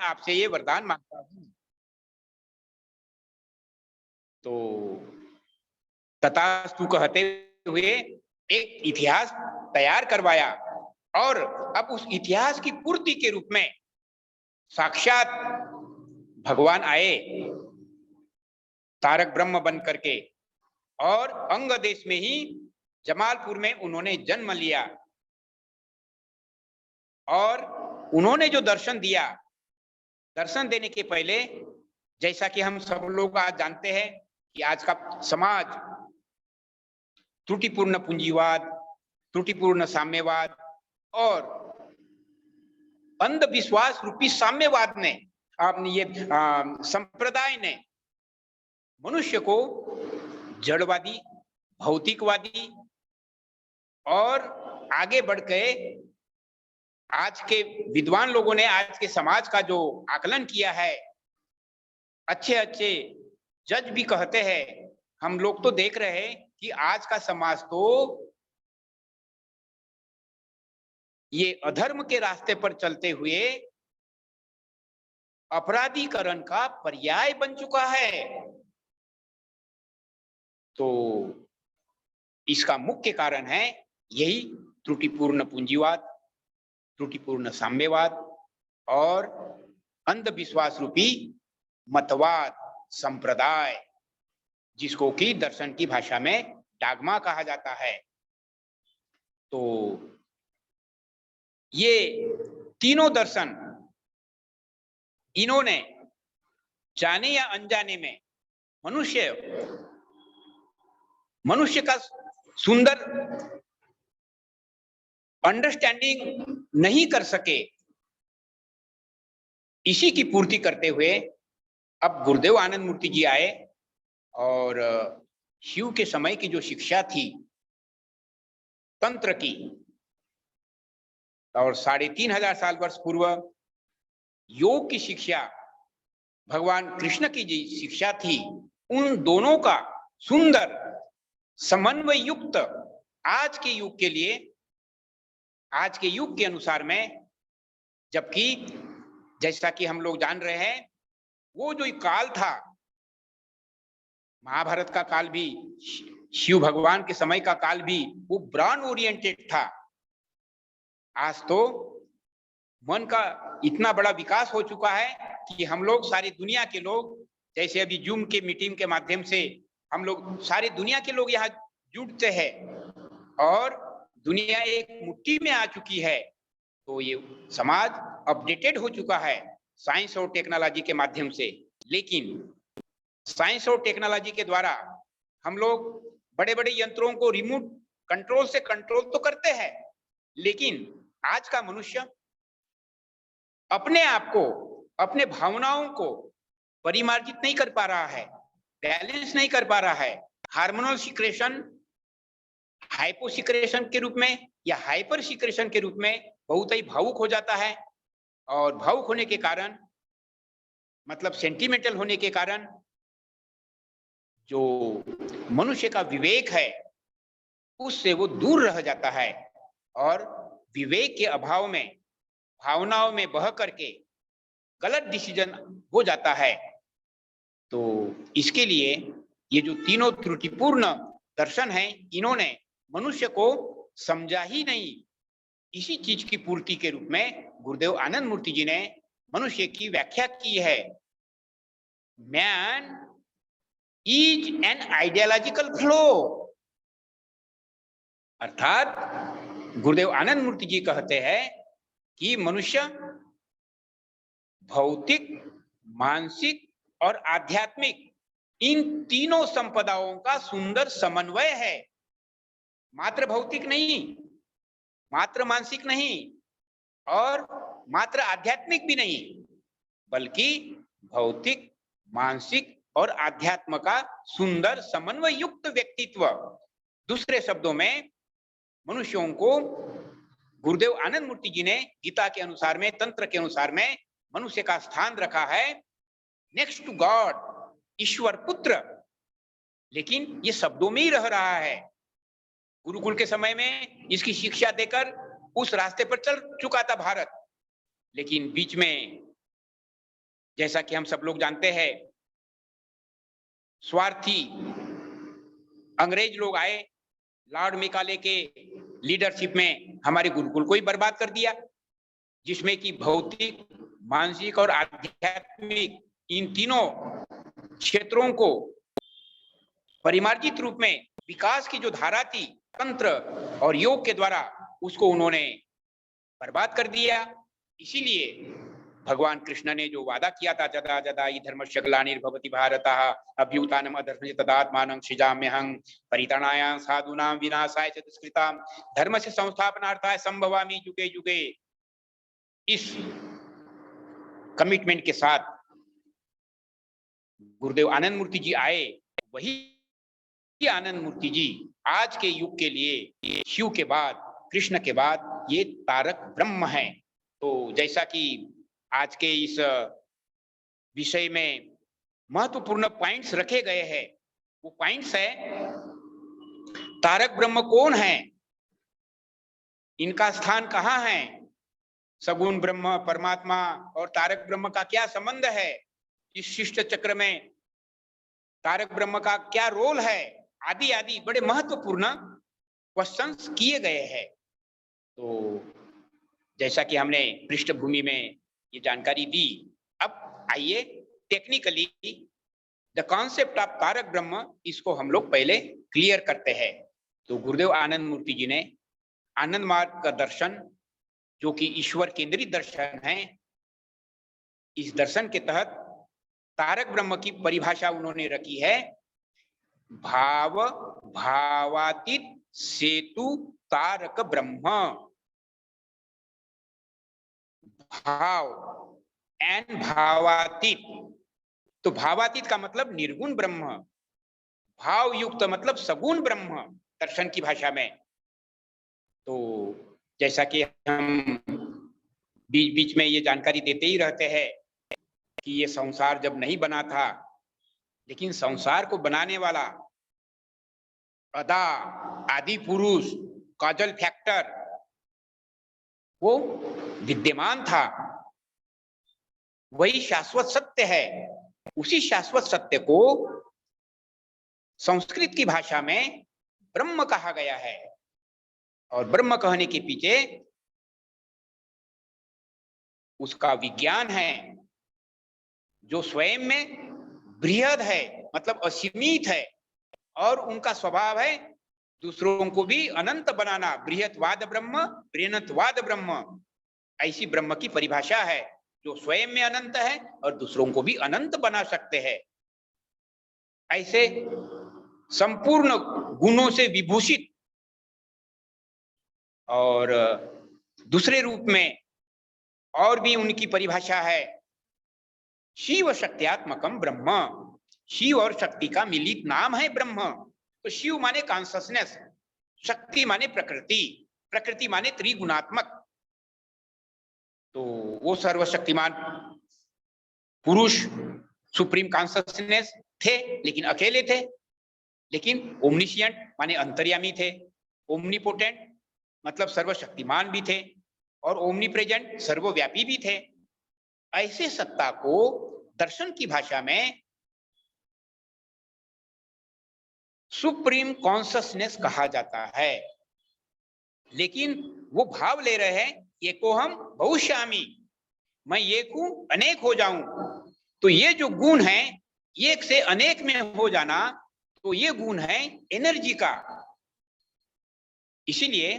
आपसे ये वरदान मांगता हूं। तो तथास्तु कहते हुए एक इतिहास तैयार करवाया, और अब उस इतिहास की पूर्ति के रूप में साक्षात भगवान आए तारक ब्रह्म बन करके, और अंग देश में ही जमालपुर में उन्होंने जन्म लिया। और उन्होंने जो दर्शन दिया, दर्शन देने के पहले, जैसा कि हम सब लोग आज जानते हैं कि आज का समाज त्रुटिपूर्ण पूंजीवाद, त्रुटिपूर्ण साम्यवाद और अंधविश्वास रूपी साम्यवाद ने, आपने ये संप्रदाय ने मनुष्य को जड़वादी, भौतिकवादी और आगे बढ़ गए। आज के विद्वान लोगों ने आज के समाज का जो आकलन किया है, अच्छे अच्छे जज भी कहते हैं, हम लोग तो देख रहे हैं कि आज का समाज तो ये अधर्म के रास्ते पर चलते हुए अपराधीकरण का पर्याय बन चुका है। तो इसका मुख्य कारण है यही त्रुटिपूर्ण पूंजीवाद, त्रुटिपूर्ण साम्यवाद और अंधविश्वास रूपी मतवाद संप्रदाय, जिसको कि दर्शन की भाषा में डागमा कहा जाता है। तो ये तीनों दर्शन, इन्होंने जाने या अनजाने में मनुष्य का सुंदर अंडरस्टैंडिंग नहीं कर सके। इसी की पूर्ति करते हुए अब गुरुदेव आनंद मूर्ति जी आए, और शिव के समय की जो शिक्षा थी तंत्र की, और 3500 साल वर्ष पूर्व योग की शिक्षा भगवान कृष्ण की जी शिक्षा थी, उन दोनों का सुंदर समन्वय युक्त आज के युग के लिए, आज के युग के अनुसार में, जबकि जैसा कि हम लोग जान रहे हैं, वो जो काल था, महाभारत का काल भी, शिव भगवान के समय का काल भी, वो ब्राह्मण ओरिएंटेड था। आज तो मन का इतना बड़ा विकास हो चुका है कि हम लोग, सारी दुनिया के लोग, जैसे अभी जूम के मीटिंग के माध्यम से हम लोग सारी दुनिया के लोग यहाँ जुड़ते हैं, और दुनिया एक मुट्ठी में आ चुकी है। तो ये समाज अपडेटेड हो चुका है साइंस और टेक्नोलॉजी के माध्यम से। लेकिन साइंस और टेक्नोलॉजी के द्वारा हम लोग बड़े बड़े यंत्रों को रिमोट कंट्रोल से कंट्रोल तो करते हैं, लेकिन आज का मनुष्य अपने आप को, अपने भावनाओं को परिमार्जित नहीं कर पा रहा है, बैलेंस नहीं कर पा रहा है। हार्मोनल सिक्रेशन हाइपो सिक्रेशन के रूप में या हाइपर सिक्रेशन के रूप में बहुत ही भावुक हो जाता है, और भावुक होने के कारण, मतलब सेंटिमेंटल होने के कारण, जो मनुष्य का विवेक है उससे वो दूर रह जाता है, और विवेक के अभाव में भावनाओं में बह करके गलत डिसीजन हो जाता है। तो इसके लिए ये जो तीनों त्रुटिपूर्ण दर्शन हैं, इन्होंने मनुष्य को समझा ही नहीं। इसी चीज की पूर्ति के रूप में गुरुदेव आनंद मूर्ति जी ने मनुष्य की व्याख्या की है। Man is an ideological flow, अर्थात गुरुदेव आनंद मूर्ति जी कहते हैं कि मनुष्य भौतिक, मानसिक और आध्यात्मिक, इन तीनों संपदाओं का सुंदर समन्वय है। मात्र भौतिक नहीं, मात्र मानसिक नहीं, और मात्र आध्यात्मिक भी नहीं, बल्कि भौतिक, मानसिक और आध्यात्म का सुंदर समन्वय युक्त व्यक्तित्व। दूसरे शब्दों में, मनुष्यों को गुरुदेव आनंद मूर्ति जी ने गीता के अनुसार में, तंत्र के अनुसार में, मनुष्य का स्थान रखा है नेक्स्ट टू गॉड, ईश्वर पुत्र। लेकिन ये शब्दों में ही रह रहा है। गुरुकुल के समय में इसकी शिक्षा देकर उस रास्ते पर चल चुका था भारत, लेकिन बीच में जैसा कि हम सब लोग जानते हैं, स्वार्थी अंग्रेज लोग आए, लॉर्ड मेकाले के लीडरशिप में हमारे गुरुकुल को ही बर्बाद कर दिया, जिसमें कि भौतिक, मानसिक और आध्यात्मिक इन तीनों क्षेत्रों को परिमार्जित रूप में विकास की जो धारा थी तंत्र और योग के द्वारा उसको उन्होंने बर्बाद कर दिया। इसीलिए भगवान कृष्ण ने जो वादा किया था, जदा जदा हि धर्मस्य ग्लानिर्भवति भारतः अभ्युत्थानम् अधर्मस्य तदात्मानं सृजाम्यहं परित्राणाय साधूनां विनाशाय च दुष्कृतां धर्मस्य संस्थापनार्थाय संभवामि युगे युगे। इस कमिटमेंट के साथ गुरुदेव आनंद मूर्ति जी आए। वही आनंद मूर्ति जी आज के युग के लिए शिव के बाद, कृष्ण के बाद ये तारक ब्रह्म है। तो जैसा कि आज के इस विषय में महत्वपूर्ण पॉइंट्स रखे गए हैं, वो पॉइंट्स है तारक ब्रह्म कौन है, इनका स्थान कहाँ है, सगुण ब्रह्म परमात्मा और तारक ब्रह्म का क्या संबंध है, इस शिष्ट चक्र में तारक ब्रह्म का क्या रोल है, आदि आदि बड़े महत्वपूर्ण क्वेश्चंस किए गए हैं। तो जैसा कि हमने पृष्ठभूमि में ये जानकारी दी, अब आइए technically the concept of Taraka Brahma इसको हम लोग पहले क्लियर करते हैं। तो गुरुदेव आनंद मूर्ति जी ने आनंद मार्ग का दर्शन, जो कि ईश्वर केंद्रित दर्शन है, इस दर्शन के तहत तारक ब्रह्म की परिभाषा उन्होंने रखी है, भाव भावातीत सेतु तारक ब्रह्म। भाव एंड भावातीत, तो भावातीत का मतलब निर्गुण ब्रह्म, भाव युक्त मतलब सगुण ब्रह्म दर्शन की भाषा में। तो जैसा कि हम बीच बीच में ये जानकारी देते ही रहते हैं कि ये संसार जब नहीं बना था, लेकिन संसार को बनाने वाला अदा आदि पुरुष कॉजल फैक्टर वो विद्यमान था, वही शाश्वत सत्य है। उसी शाश्वत सत्य को संस्कृत की भाषा में ब्रह्म कहा गया है। और ब्रह्म कहने के पीछे उसका विज्ञान है, जो स्वयं में बृहद है, मतलब असीमित है, और उनका स्वभाव है दूसरों को भी अनंत बनाना। बृहत्वाद ब्रह्म, प्रेणत्वाद ब्रह्म, ऐसी ब्रह्म की परिभाषा है, जो स्वयं में अनंत है और दूसरों को भी अनंत बना सकते हैं। ऐसे संपूर्ण गुणों से विभूषित और दूसरे रूप में और भी उनकी परिभाषा है शिव शक्त्यात्मकम ब्रह्म। शिव और शक्ति का मिलित नाम है ब्रह्म। तो शिव माने कॉन्शसनेस, शक्ति माने प्रकृति, प्रकृति माने त्रिगुणात्मक। तो वो सर्वशक्तिमान पुरुष सुप्रीम कॉन्शसनेस थे, लेकिन अकेले थे। लेकिन ओमनिशिएंट माने अंतर्यामी थे, ओमनीपोटेंट मतलब सर्वशक्तिमान भी थे, और ओमनी प्रेजेंट सर्वव्यापी भी थे। ऐसे सत्ता को दर्शन की भाषा में सुप्रीम कॉन्शसनेस कहा जाता है। लेकिन वो भाव ले रहे हैं एको हम बहुश्यामी, मैं एक हूं अनेक हो जाऊं। तो ये जो गुण है एक से अनेक में हो जाना, तो ये गुण है एनर्जी का। इसीलिए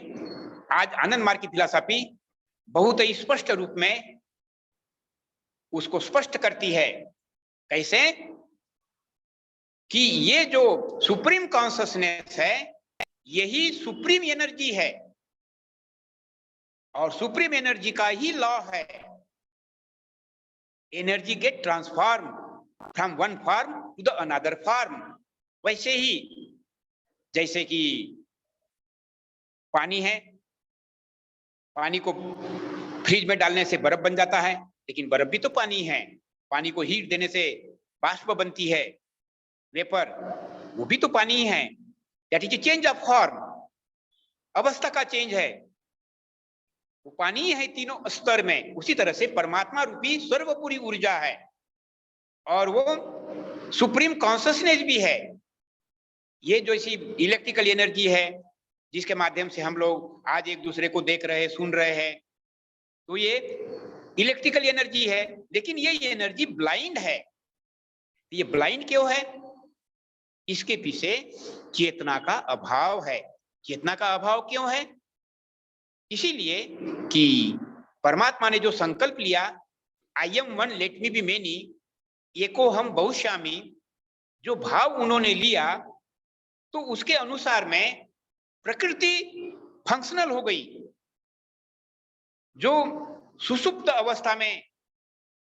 आज आनंद मार्ग की फिलॉसफी बहुत ही स्पष्ट रूप में उसको स्पष्ट करती है। कैसे कि ये जो सुप्रीम कॉन्शसनेस है यही सुप्रीम एनर्जी है, और सुप्रीम एनर्जी का ही लॉ है, energy get transform from one form to the another form. वैसे ही जैसे कि पानी है, पानी को फ्रिज में डालने से बर्फ बन जाता है, लेकिन बर्फ भी तो पानी है। पानी को हीट देने से बाष्प बनती है, वेपर, वो भी तो पानी ही है। That is change of form, अवस्था का चेंज है, वो पानी है तीनों स्तर में। उसी तरह से परमात्मा रूपी सर्वपूरी ऊर्जा है, और वो सुप्रीम कॉन्शसनेस भी है। ये जो इसी इलेक्ट्रिकल एनर्जी है जिसके माध्यम से हम लोग आज एक दूसरे को देख रहे हैं, सुन रहे हैं, तो ये इलेक्ट्रिकल एनर्जी है। लेकिन ये एनर्जी ब्लाइंड है। ये ब्लाइंड क्यों है? इसके पीछे चेतना का अभाव है। चेतना का अभाव क्यों है? इसीलिए कि परमात्मा ने जो संकल्प लिया, I am one let me be many, एको हम बहुश्यामी, जो भाव उन्होंने लिया, तो उसके अनुसार में प्रकृति फंक्शनल हो गई। जो सुसुप्त अवस्था में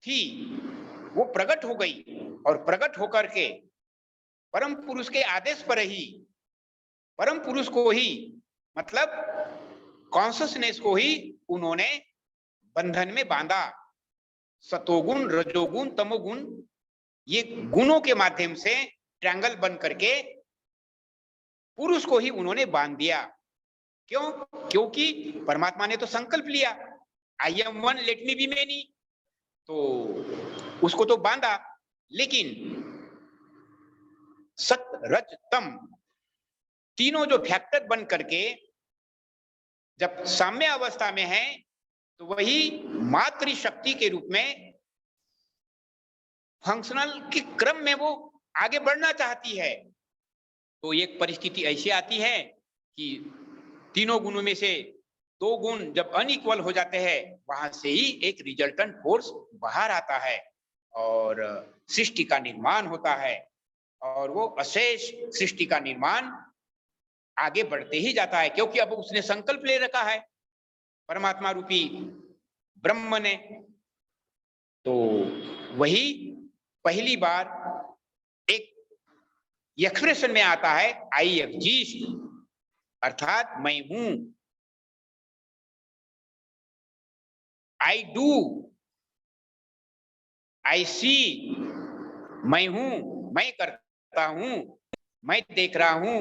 थी वो प्रकट हो गई, और प्रकट होकर के परम पुरुष के आदेश पर ही, परम पुरुष को ही, मतलब कॉन्शसनेस को ही उन्होंने बंधन में बांधा। सतोगुण, रजोगुण, तमोगुण, ये गुणों के माध्यम से ट्रायंगल बन करके पुरुष को ही उन्होंने बांध दिया। क्यों? क्योंकि परमात्मा ने तो संकल्प लिया, I am one let me be many, तो उसको तो बांधा। लेकिन सत, रज, तम, तीनों जो फैक्टर बन करके जब साम्य अवस्था में है, तो वही मातृ शक्ति के रूप में फंक्शनल के क्रम में वो आगे बढ़ना चाहती है। तो एक परिस्थिति ऐसी आती है कि तीनों गुणों में से दो गुण जब अनइक्वल हो जाते हैं, वहां से ही एक रिजल्टेंट फोर्स बाहर आता है और सृष्टि का निर्माण होता है। और वो अशेष सृष्टि का निर्माण आगे बढ़ते ही जाता है, क्योंकि अब उसने संकल्प ले रखा है परमात्मा रूपी ब्रह्म ने। तो वही पहली बार एक एक्सप्रेशन में आता है, आई एग्जिस्ट, अर्थात मैं हूं, आई डू, आई सी, मैं हूं, मैं करता हूं, मैं देख रहा हूं।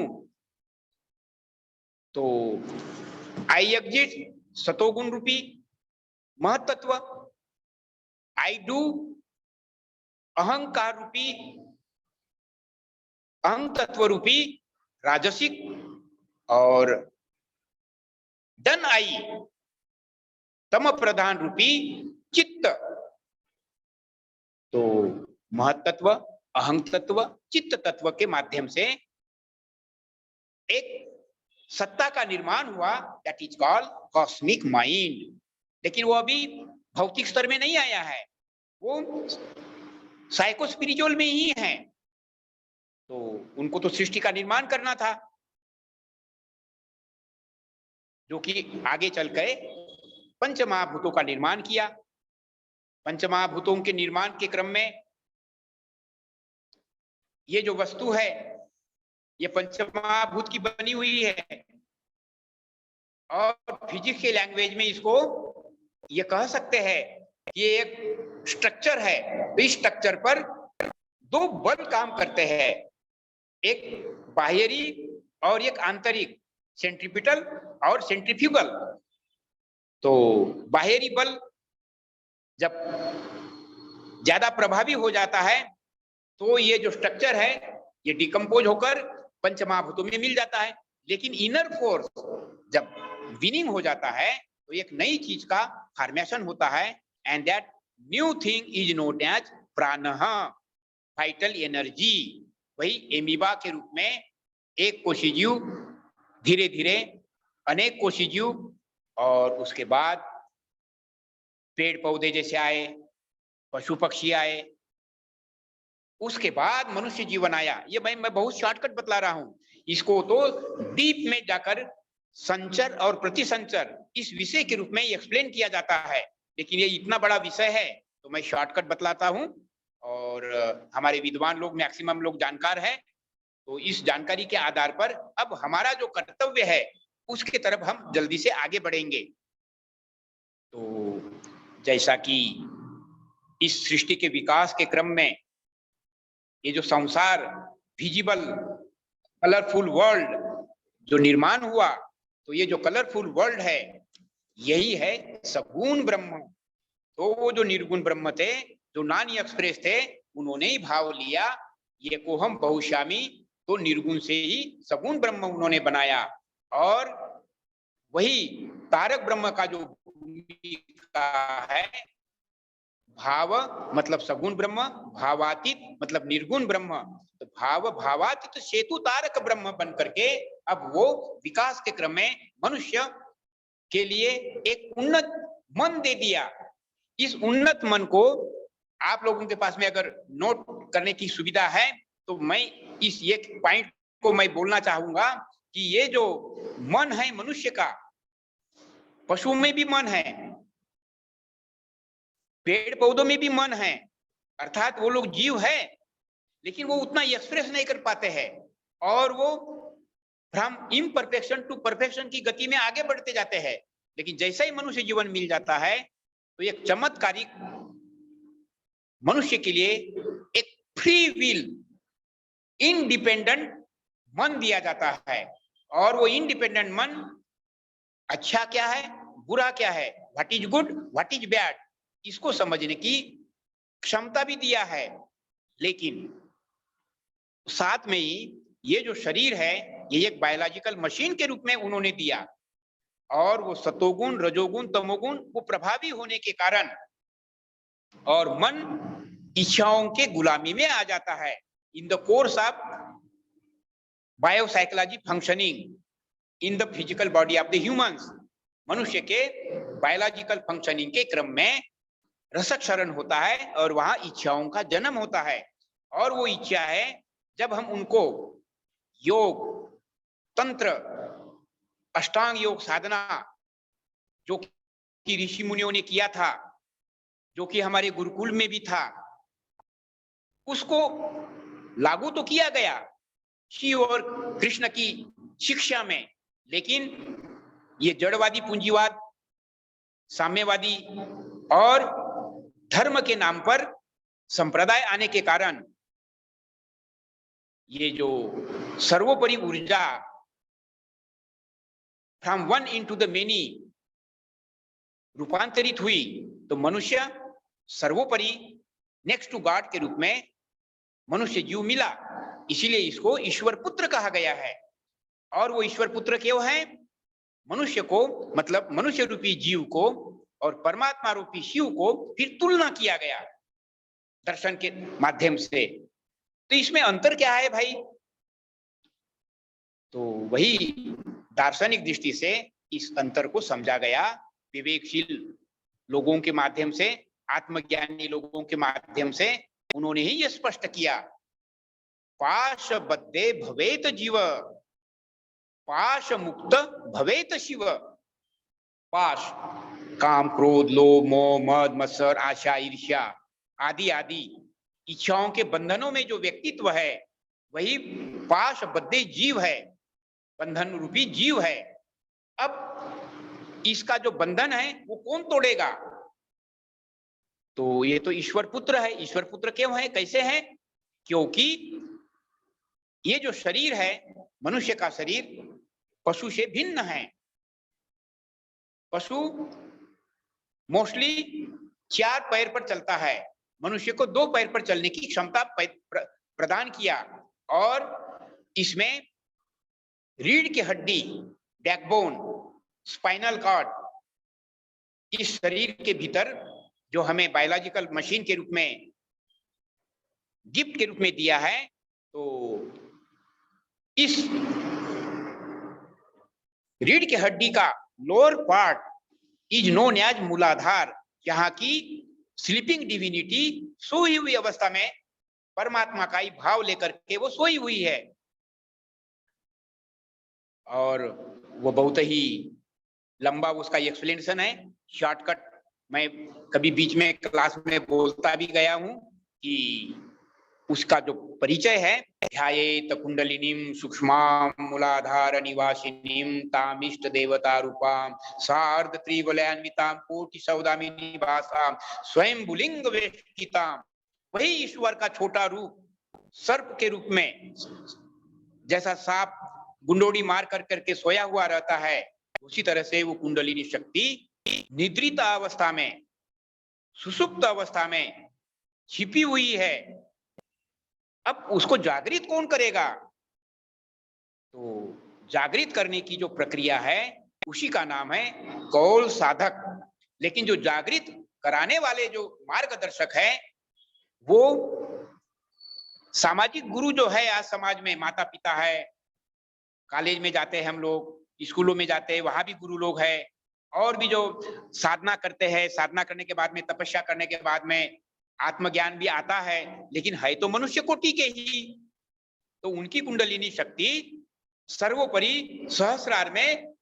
तो आई एग्जिस्ट सतोगुण रूपी महत्त्व, आई डू अहंकार रूपी, अहं तत्व रूपी राजसिक, और डन आई तम प्रधान रूपी चित्त। तो महत्त्व, अहं तत्व, चित्त तत्व के माध्यम से एक सत्ता का निर्माण हुआ, that is called cosmic mind. लेकिन वो अभी भौतिक स्तर में नहीं आया है, वो साइको स्पिरिचुअल में ही है। तो उनको तो सृष्टि का निर्माण करना था, जो कि आगे चल के पंचमहाभूतों का निर्माण किया। पंचमहाभूतों के निर्माण के क्रम में ये जो वस्तु है, ये पंचमहाभूत की बनी हुई है, और फिजिक्स के लैंग्वेज में इसको ये कह सकते हैं कि ये एक स्ट्रक्चर है। इस स्ट्रक्चर पर दो बल काम करते हैं, एक बाहरी और एक आंतरिक, सेंट्रीपिटल और सेंट्रीफ्यूगल। तो बाहरी बल जब ज्यादा प्रभावी हो जाता है, तो ये जो स्ट्रक्चर है ये डिकम्पोज होकर पंचमहाभूतों में मिल जाता है। लेकिन इनर फोर्स जब विनिंग हो जाता है, तो एक नई चीज का फॉर्मेशन होता है, and that new thing is known as prana, vital energy. वही एमीबा के रूप में एक कोशिजीव धीरे धीरे अनेक कोशिजीव, और उसके बाद पेड़ पौधे जैसे आए, पशु पक्षी आए, उसके बाद मनुष्य जीवन आया। ये मैं बहुत शॉर्टकट बतला रहा हूं। इसको तो डीप में जाकर संचर और प्रतिसंचर इस विषय के रूप में एक्सप्लेन किया जाता है, लेकिन ये इतना बड़ा विषय है तो मैं शॉर्टकट बतलाता हूं। और हमारे विद्वान लोग, मैक्सिमम लोग जानकार है, तो इस जानकारी के आधार पर अब हमारा जो कर्तव्य है उसके तरफ हम जल्दी से आगे बढ़ेंगे। तो जैसा कि इस सृष्टि के विकास के क्रम में ये जो संसार, विजिबल कलरफुल वर्ल्ड जो निर्माण हुआ, तो ये जो कलरफुल वर्ल्ड है यही है सगुण ब्रह्म। तो वो जो निर्गुण ब्रह्म थे, जो नॉन एक्सप्रेस थे, उन्होंने ही भाव लिया, ये को हम बहुश्यामी, तो निर्गुण से ही सगुण ब्रह्म उन्होंने बनाया। और वही तारक ब्रह्म का जो भूमिका है, भाव मतलब सगुण ब्रह्म, भावातीत मतलब निर्गुण ब्रह्म, तो भाव भावातीत सेतु तारक ब्रह्म बन करके अब वो विकास के क्रम में मनुष्य के लिए एक उन्नत मन दे दिया। इस उन्नत मन को आप लोगों के पास में अगर नोट करने की सुविधा है तो मैं इस एक पॉइंट को मैं बोलना चाहूंगा कि ये जो मन है मनुष्य का, पशु में भी मन है, पेड़ पौधों में भी मन है, अर्थात वो लोग जीव है लेकिन वो उतना एक्सप्रेस नहीं कर पाते हैं और वो फ्रॉम इम्परफेक्शन टू परफेक्शन की गति में आगे बढ़ते जाते हैं। लेकिन जैसा ही मनुष्य जीवन मिल जाता है तो एक चमत्कारिक मनुष्य के लिए एक फ्री विल इंडिपेंडेंट मन दिया जाता है। और वो इंडिपेंडेंट मन अच्छा क्या है, बुरा क्या है, what is good, what is bad, इसको समझने की क्षमता भी दिया है। लेकिन साथ में ही ये जो शरीर है ये एक बायोलॉजिकल मशीन के रूप में उन्होंने दिया और वो सतोगुण रजोगुण तमोगुण वो प्रभावी होने के कारण और मन इच्छाओं के गुलामी में आ जाता है। In the course of biopsychology functioning in the physical body of the humans, मनुष्य के बायोलॉजिकल फंक्शनिंग के क्रम में रसक्षरण होता है और वहां इच्छाओं का जन्म होता है। और वो इच्छा है जब हम उनको योग तंत्र अष्टांग योग साधना जो कि ऋषि मुनियों ने किया था, जो कि हमारे गुरुकुल में भी था, उसको लागू तो किया गया शिव और कृष्ण की शिक्षा में, लेकिन ये जड़वादी पूंजीवाद साम्यवादी और धर्म के नाम पर संप्रदाय आने के कारण ये जो सर्वोपरि ऊर्जा from one into the many रूपांतरित हुई तो मनुष्य सर्वोपरि नेक्स्ट टू गॉड के रूप में मनुष्य जीव मिला। इसीलिए इसको ईश्वर पुत्र कहा गया है। और वो ईश्वर पुत्र क्यों है, मनुष्य को मतलब मनुष्य रूपी जीव को और परमात्मा रूपी शिव को फिर तुलना किया गया दर्शन के माध्यम से। तो इसमें अंतर क्या है भाई, तो वही दार्शनिक दृष्टि से इस अंतर को समझा गया विवेकशील लोगों के माध्यम से, आत्मज्ञानी लोगों के माध्यम से उन्होंने ही यह स्पष्ट किया। पाशबद्धे भवेत जीव, पाश मुक्त भवेत शिव। पाश काम क्रोध लोभ मोह मद मत्सर आशा ईर्ष्या आदि आदि इच्छाओं के बंधनों में जो व्यक्तित्व है वही पाशबद्धे जीव है, बंधन रूपी जीव है। अब इसका जो बंधन है वो कौन तोड़ेगा, तो ये तो ईश्वर पुत्र है। ईश्वर पुत्र क्यों है, कैसे है, क्योंकि ये जो शरीर है मनुष्य का शरीर पशु से भिन्न है। पशु मोस्टली 4 पैर पर चलता है, मनुष्य को 2 पैर पर चलने की क्षमता प्रदान किया। और इसमें रीढ़ की हड्डी, बैकबोन, स्पाइनल कॉर्ड इस शरीर के भीतर जो हमें बायोलॉजिकल मशीन के रूप में गिफ्ट के रूप में दिया है, तो इस रीढ़ की हड्डी का lower part is known as Muladhara, यहाँ की स्लीपिंग डिविनिटी सोई हुई अवस्था में परमात्मा का ही भाव लेकर के वो सोई हुई है। और वो बहुत ही लंबा उसका एक्सप्लेनेशन है, शॉर्टकट मैं कभी बीच में क्लास में बोलता भी गया हूं कि उसका जो परिचय है, ध्यायेत कुंडलिनीम सूक्ष्माम मूलाधार निवासिनीम तामिष्ट देवता रूपाम सार्ध त्रिवलयान्विताम कोटि सौदामिनी भासाम स्वयं बुलिंग वेष्टिताम। वही ईश्वर का छोटा रूप सर्प के रूप में, जैसा सांप गुंडोड़ी मार कर करके सोया हुआ रहता है, उसी तरह से वो कुंडलिनी शक्ति निद्रित अवस्था में सुसुप्त अवस्था में छिपी हुई है। अब उसको जागृत कौन करेगा? तो जागृत करने की जो प्रक्रिया है उसी का नाम है कौल साधक। लेकिन जो जागृत कराने वाले जो मार्गदर्शक है वो सामाजिक गुरु जो है, आज समाज में माता पिता है, कॉलेज में जाते हैं हम लोग, स्कूलों में जाते हैं, वहां भी गुरु लोग हैं, और भी जो साधना करते हैं, साधना करने के बाद में, तपस्या करने के बाद में आत्मज्ञान भी आता है, लेकिन है तो मनुष्य कोटि के ही। तो उनकी कुंडलिनी शक्ति सर्वोपरि सहस्रार में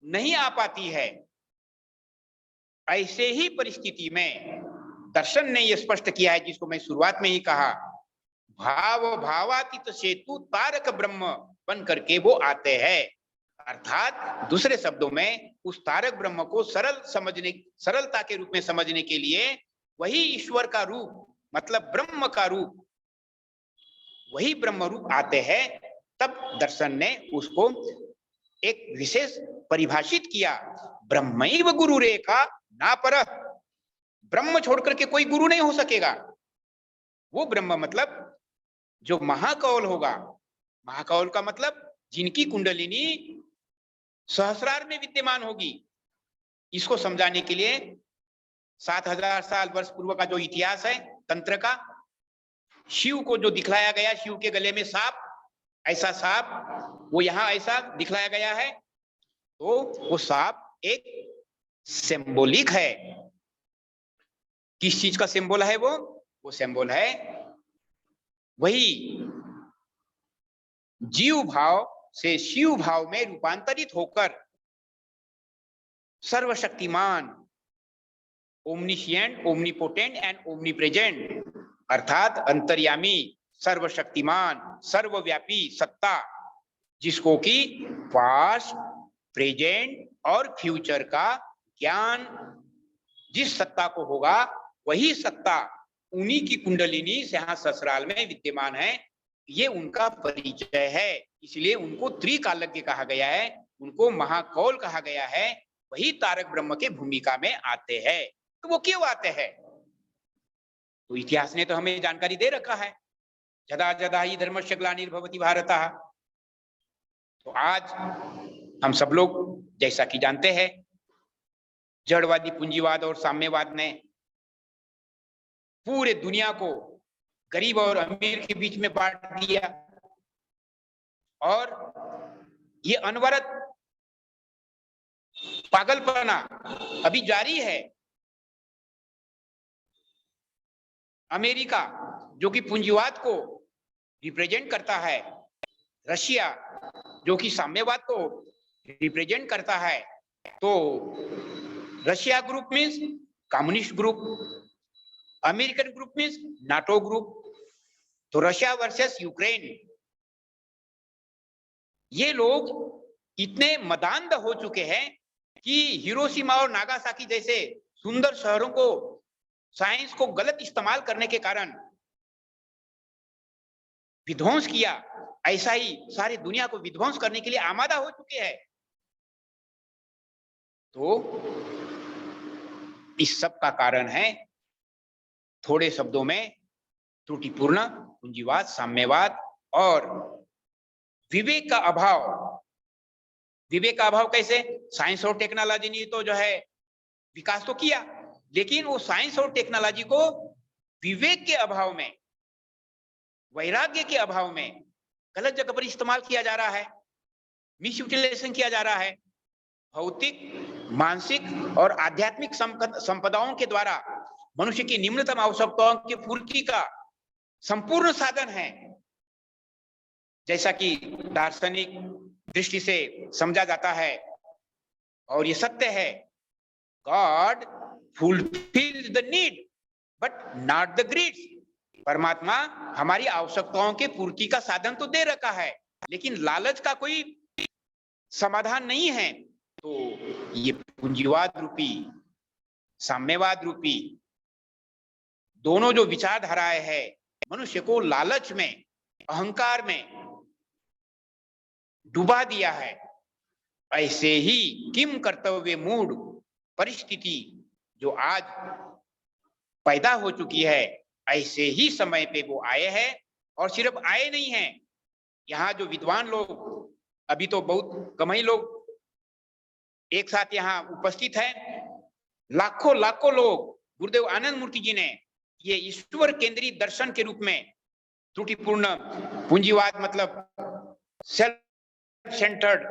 नहीं आ पाती है। ऐसे ही परिस्थिति में दर्शन ने यह स्पष्ट किया है, जिसको मैं शुरुआत में ही कहा, भाव भावातीत सेतु तारक ब्रह्म बन करके वो आते हैं। अर्थात दूसरे शब्दों में उस तारक ब्रह्म को सरलता के रूप में समझने के लिए वही ईश्वर का रूप, मतलब ब्रह्म का रूप, वही ब्रह्म रूप आते हैं। तब दर्शन ने उसको एक विशेष परिभाषित किया, ब्रह्मैव गुरु रेखा ना परः। ब्रह्म छोड़कर के कोई गुरु नहीं हो सकेगा। वो ब्रह्म मतलब जो महाकौल होगा, महाकौल का मतलब जिनकी कुंडलिनी सहस्रार में विद्यमान होगी। इसको समझाने के लिए 7000 साल वर्ष पूर्व का जो इतिहास है तंत्र का, शिव को जो दिखलाया गया, शिव के गले में सांप, ऐसा सांप वो यहां ऐसा दिखलाया गया है, तो वो सांप एक सिंबॉलिक है। किस चीज का सिंबल है वो सिंबल है वही जीव भाव से शिव भाव में रूपांतरित होकर सर्वशक्तिमान, ओमनिशिएंट, ओमनीपोटेंट एंड ओमनीप्रेजेंट, अर्थात अंतर्यामी, सर्वशक्तिमान, सर्वव्यापी सत्ता, जिसको कि पास्ट, प्रेजेंट और फ्यूचर का ज्ञान जिस सत्ता को होगा, वही सत्ता उन्हीं की कुंडलिनी से यहां ससुराल में विद्यमान है। ये उनका परिचय है, इसलिए उनको त्रिकालज्ञ कहा गया है, उनको महाकौल कहा गया है। वही तारक ब्रह्म के भूमिका में आते हैं। तो वो क्यों आते हैं? तो इतिहास ने तो हमें जानकारी दे रखा है, जदा जदा ही धर्मस्य ग्लानिर्भवति भारतः। तो आज हम सब लोग जैसा कि जानते हैं, जड़वादी पूंजीवाद और साम्यवाद ने पूरे दुनिया को गरीब और अमीर के बीच में बांट दिया, और ये अनवरत पागलपना अभी जारी है। अमेरिका जो कि पूंजीवाद को रिप्रेजेंट करता है, रशिया जो कि साम्यवाद को रिप्रेजेंट करता है, तो Russia group means communist group, American group means NATO group. तो रशिया वर्सेस यूक्रेन, ये लोग इतने मदांध हो चुके हैं कि हिरोशिमा और नागासाकी जैसे सुंदर शहरों को, साइंस को गलत इस्तेमाल करने के कारण विध्वंस किया, ऐसा ही सारी दुनिया को विध्वंस करने के लिए आमादा हो चुके हैं। तो इस सब का कारण है, थोड़े शब्दों में, त्रुटिपूर्ण पूंजीवाद, साम्यवाद और विवेक का अभाव। विवेक का अभाव कैसे? साइंस और टेक्नोलॉजी ने तो जो है विकास तो किया, लेकिन वो साइंस और टेक्नोलॉजी को विवेक के अभाव में, वैराग्य के अभाव में गलत जगह पर इस्तेमाल किया जा रहा है, मिस यूटिलाइजेशन किया जा रहा है। भौतिक, मानसिक और आध्यात्मिक संपदाओं के द्वारा मनुष्य की निम्नतम आवश्यकताओं की पूर्ति का संपूर्ण साधन है, जैसा कि दार्शनिक दृष्टि से समझा जाता है। और ये सत्य है, God fulfils the need but not the grids. परमात्मा हमारी आवश्यकताओं के पूर्ति का साधन तो दे रखा है, लेकिन लालच का कोई समाधान नहीं है। तो ये पूंजीवाद रूपी, साम्यवाद रूपी दोनों जो विचारधाराएं है, मनुष्य को लालच में, अहंकार में डुबा दिया है। ऐसे ही किम कर्तव्य मूड परिस्थिति जो आज पैदा हो चुकी है, ऐसे ही समय पे वो आए हैं और सिर्फ आए नहीं हैं, यहाँ जो विद्वान लोग, अभी तो बहुत कम ही लोग एक साथ यहाँ उपस्थित हैं, लाखों लाखों लोग गुरुदेव आनंद मूर्ति जी ने ये ईश्वर केंद्रीय दर्शन के रूप में त्रुटिपूर्ण पूंजीवाद मतलब सेल्फ सेंटर्ड,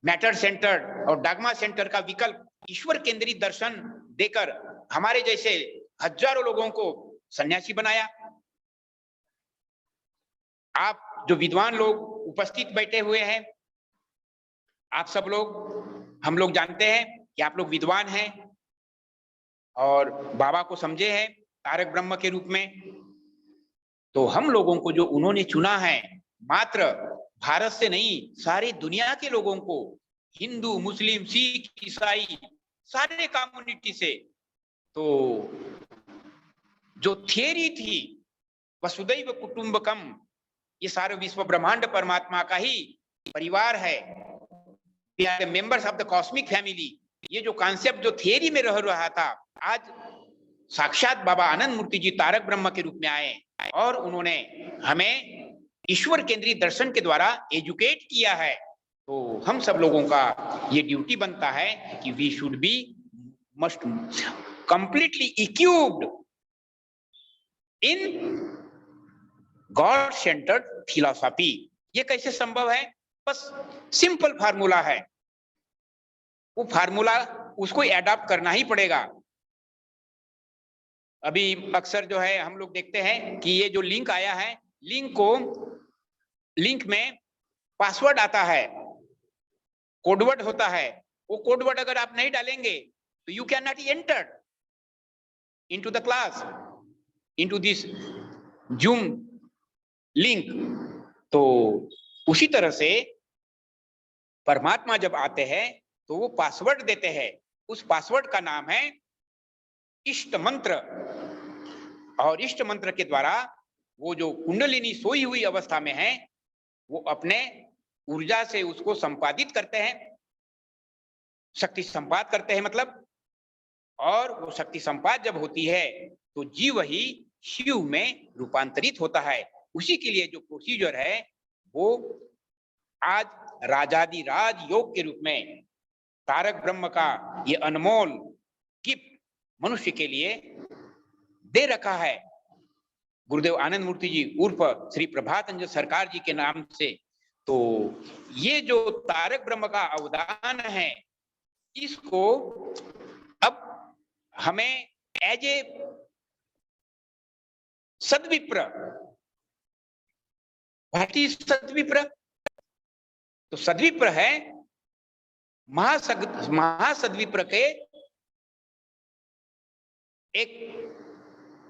मैटर सेंटर्ड और डॉगमा सेंटर का विकल्प ईश्वर केंद्रीय दर्शन देकर हमारे जैसे हजारों लोगों को सन्यासी बनाया। आप जो विद्वान लोग उपस्थित बैठे हुए हैं, आप सब लोग, हम लोग जानते हैं कि आप लोग विद्वान हैं और बाबा को समझे हैं तारक ब्रह्म के रूप में। तो हम लोगों को जो उन्होंने चुना है, मात्र भारत से नहीं, सारी दुनिया के लोगों को, हिंदू, मुस्लिम, सिख, ईसाई, सारे कम्युनिटी से, तो जो थियरी थी वसुदैव कुटुंबकम, ये सारे विश्व ब्रह्मांड परमात्मा का ही परिवार है, we are members of the cosmic family, ये जो कॉन्सेप्ट जो थियरी में रह रहा था, आज साक्षात बाबा आनंद मूर्ति जी तारक ब्रह्म के रूप में आए और उन्होंने हमें ईश्वर केंद्रीय दर्शन के द्वारा एजुकेट किया है। तो हम सब लोगों का ये ड्यूटी बनता है कि we should be must completely equipped in God centred philosophy. ये कैसे संभव है? बस सिंपल फार्मूला है, वो फार्मूला उसको एडॉप्ट करना ही पड़ेगा। अभी अक्सर जो है हम लोग देखते हैं कि ये जो लिंक आया है, लिंक में पासवर्ड आता है, कोडवर्ड होता है, वो कोडवर्ड अगर आप नहीं डालेंगे तो you can not enter into the class, into this zoom link. तो उसी तरह से परमात्मा जब आते हैं तो वो पासवर्ड देते हैं, उस पासवर्ड का नाम है इष्ट मंत्र, और इष्ट मंत्र के द्वारा वो जो कुंडलिनी सोई हुई अवस्था में है, वो अपने ऊर्जा से उसको संपादित करते हैं, शक्ति संपाद करते हैं मतलब, और वो शक्ति संपाद जब होती है तो जीव ही शिव में रूपांतरित होता है। उसी के लिए जो प्रोसीजर है वो आज राजाधिराज योग के रूप में तारक ब्रह्म का ये अनमोल गिफ्ट मनुष्य के लिए दे रखा है गुरुदेव आनंद मूर्ति जी उर्फ श्री प्रभात अंजन सरकार जी के नाम से। तो ये जो तारक ब्रह्म का अवदान है, इसको अब हमें एज ए सद्विप्र, सद्विप्र, तो सद्विप्र है महासद्विप्र के एक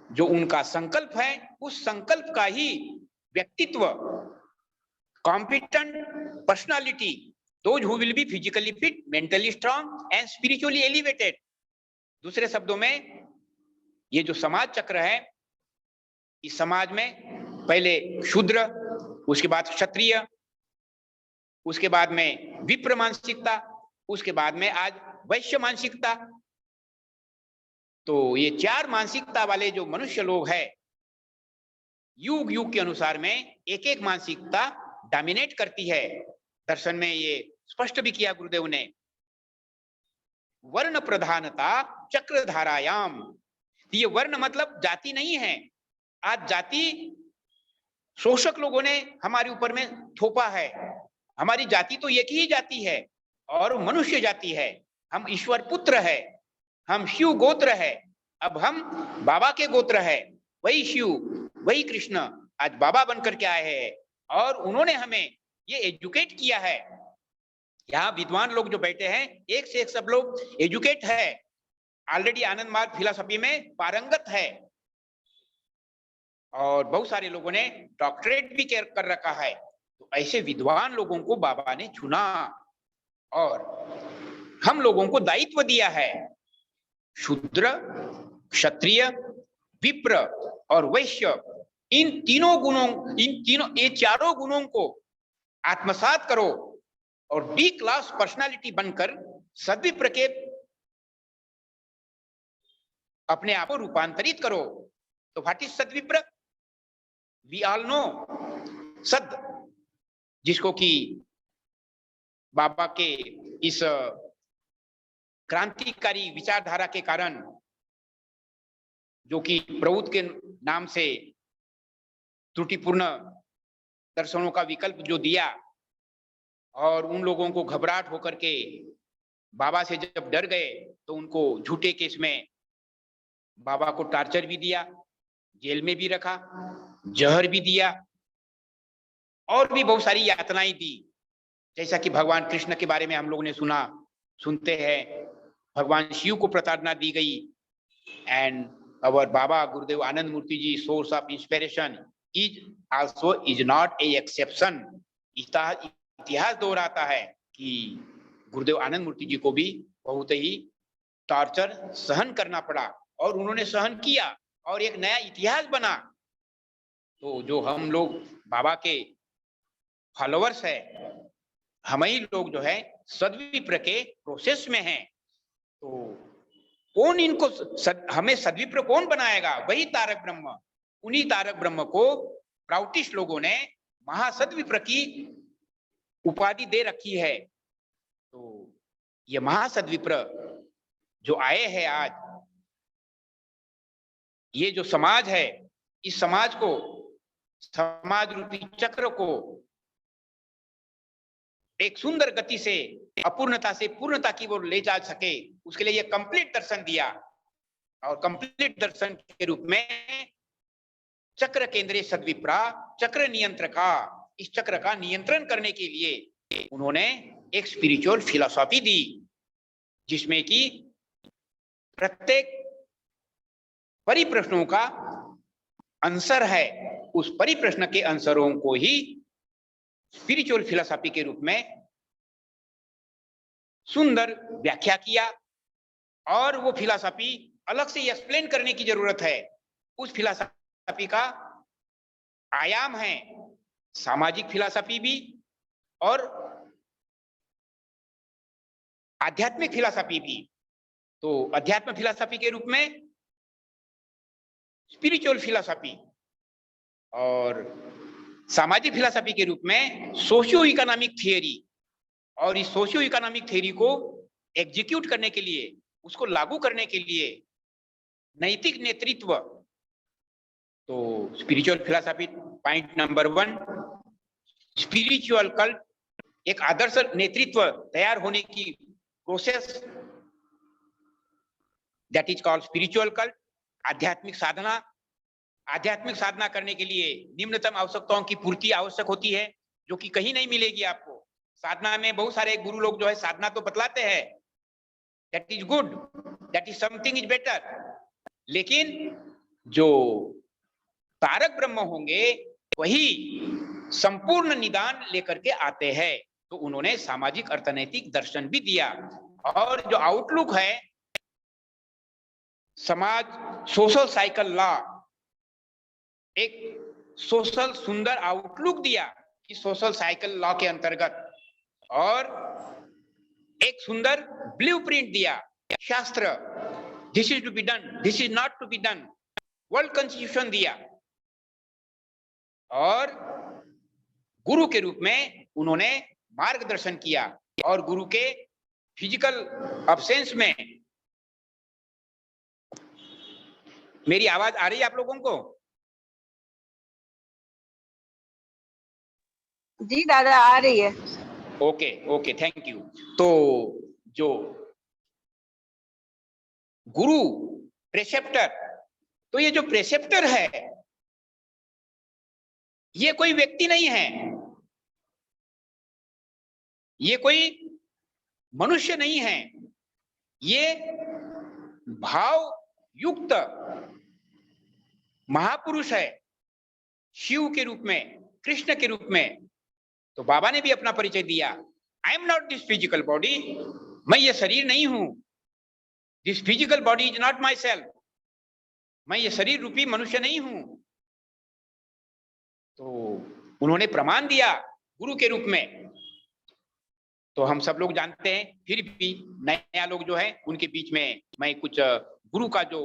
जो उनका संकल्प है, उस संकल्प का ही व्यक्तित्व, competent personality, those who will be physically fit, mentally strong and spiritually elevated. दूसरे शब्दों में ये जो समाज चक्र है, इस समाज में पहले शूद्र, उसके बाद क्षत्रिय, उसके बाद में विप्र मानसिकता, उसके बाद में आज वैश्य मानसिकता। तो ये चार मानसिकता वाले जो मनुष्य लोग हैं, युग युग के अनुसार में एक एक मानसिकता डोमिनेट करती है। दर्शन में ये स्पष्ट भी किया गुरुदेव ने, वर्ण प्रधानता चक्रधारायाम। ये वर्ण मतलब जाति नहीं है, आज जाति शोषक लोगों ने हमारे ऊपर में थोपा है। हमारी जाति तो एक ही जाति है और मनुष्य जाति है, हम ईश्वर पुत्र है, हम शिव गोत्र है, अब हम बाबा के गोत्र है, वही शिव वही कृष्ण आज बाबा बनकर के आए हैं और उन्होंने हमें ये एजुकेट किया है। यहाँ विद्वान लोग जो बैठे हैं, एक से एक सब लोग एजुकेट है, ऑलरेडी आनंद मार्ग फिलॉसफी में पारंगत है और बहुत सारे लोगों ने डॉक्टरेट भी कर रखा है। तो ऐसे विद्वान लोगों को बाबा ने चुना और हम लोगों को दायित्व दिया है, शूद्र, क्षत्रिय, विप्र और वैश्य, इन तीनों ये चारों गुणों को आत्मसात करो और डी क्लास पर्सनालिटी बनकर सद्विप्र के अपने आप को रूपांतरित करो। तो what is sadvipra? We all know सद, जिसको कि बाबा के इस क्रांतिकारी विचारधारा के कारण, जो कि प्रभुत्व के नाम से त्रुटिपूर्ण दर्शनों का विकल्प जो दिया, और उन लोगों को घबराहट होकर के बाबा से जब डर गए तो उनको झूठे केस में बाबा को टार्चर भी दिया, जेल में भी रखा, जहर भी दिया, और भी बहुत सारी यातनाएं दी। जैसा कि भगवान कृष्ण के बारे में हम लोगों ने सुनते हैं, भगवान शिव को प्रताड़ना दी गई। And our Baba Gurudev Anand Murti ji, source of inspiration, is also is not a exception. इतिहास दोहराता है कि गुरुदेव आनंद मूर्ति जी को भी बहुत ही टॉर्चर सहन करना पड़ा, और उन्होंने सहन किया और एक नया इतिहास बना। तो जो हम लोग बाबा के फॉलोअर्स है, हम ही लोग जो है सद्विप्र के प्रोसेस में हैं। तो कौन इनको हमें सद्विप्र कौन बनाएगा? वही तारक ब्रह्म। उन्हीं तारक ब्रह्म को प्राउटिस्ट लोगों ने महासद्विप्र की उपाधि दे रखी है। तो ये महासद्विप्र जो आए हैं आज, ये जो समाज है, इस समाज को, समाज रूपी चक्र को एक सुंदर गति से अपूर्णता से पूर्णता की ओर ले जा सके, उसके लिए ये कंप्लीट दर्शन दिया। और कंप्लीट दर्शन के रूप में चक्र केंद्रीय सद्विप्रा, चक्र नियंत्रका, इस चक्र का नियंत्रण करने के लिए उन्होंने एक स्पिरिचुअल फिलॉसफी दी, जिसमें कि प्रत्येक परिप्रश्नों का आंसर है, उस परिप्रश्न के आंसरों को ही स्पिरिचुअल फिलॉसफी के रूप में सुंदर व्याख्या किया। और वो फिलॉसफी अलग से एक्सप्लेन करने की जरूरत है। उस फिलॉसफी का आयाम है सामाजिक फिलॉसफी भी और आध्यात्मिक फिलॉसफी भी। तो अध्यात्म फिलॉसफी के रूप में स्पिरिचुअल फिलॉसफी, और सामाजिक फिलॉसफी के रूप में सोशियो इकोनॉमिक थियरी। और इस सोशियो इकोनॉमिक थियरी को एग्जीक्यूट करने के लिए, उसको लागू करने के लिए नैतिक नेतृत्व। तो spiritual philosophy point number 1, spiritual cult, एक आदर्श नेतृत्व तैयार होने की process, that is called spiritual cult. आध्यात्मिक साधना, आध्यात्मिक साधना करने के लिए निम्नतम आवश्यकताओं की पूर्ति आवश्यक होती है, जो कि कहीं नहीं मिलेगी आपको। साधना में बहुत सारे गुरु लोग जो है साधना तो बतलाते हैं, that is good, that is something is better, लेकिन जो तारक ब्रह्म होंगे वही संपूर्ण निदान लेकर के आते हैं। तो उन्होंने सामाजिक अर्थनैतिक दर्शन भी दिया, और जो आउटलुक है समाज, सोशल साइकिल लॉ, एक सोशल सुंदर आउटलुक दिया कि सोशल साइकिल लॉ के अंतर्गत, और एक सुंदर ब्लूप्रिंट दिया, शास्त्र, this is to be done, this is not to be done, world constitution दिया। और गुरु के रूप में उन्होंने मार्गदर्शन किया, और गुरु के फिजिकल अब्सेंस में, मेरी आवाज आ रही है आप लोगों को? जी दादा आ रही है। Okay okay, thank you. तो जो गुरु प्रेसेप्टर, तो ये जो प्रेसेप्टर है ये कोई व्यक्ति नहीं है, ये कोई मनुष्य नहीं है, ये भाव युक्त महापुरुष है, शिव के रूप में, कृष्ण के रूप में। तो बाबा ने भी अपना परिचय दिया, I am not this physical body, मैं ये शरीर नहीं हूं, this physical body is not my self, मैं ये शरीर रूपी मनुष्य नहीं हूं। तो उन्होंने प्रमाण दिया गुरु के रूप में। तो हम सब लोग जानते हैं, फिर भी नया लोग जो है उनके बीच में मैं कुछ गुरु का जो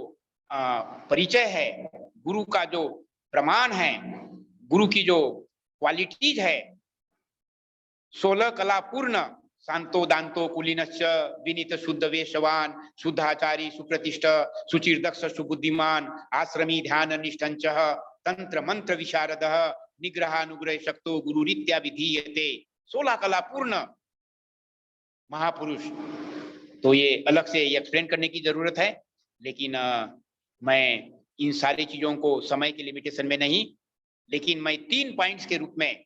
परिचय है, गुरु का जो प्रमाण है, गुरु की जो क्वालिटीज है, 16 कला पूर्ण, शांतो दांतो कुलीनश्च विनीत शुद्ध वेशवान शुद्धाचारी सुप्रतिष्ठ सुचिर दक्ष सुबुद्धिमान आश्रमी ध्यान निष्ठंच तंत्र मंत्र विशारद निग्रहानुग्रह शक्तो गुरुरीत्या विधीयते। 16 कला पूर्ण महापुरुष। तो ये अलग से एक्सप्लेन करने की जरूरत है, लेकिन मैं इन सारी चीजों को समय की लिमिटेशन में नहीं, लेकिन मैं 3 पॉइंट्स के रूप में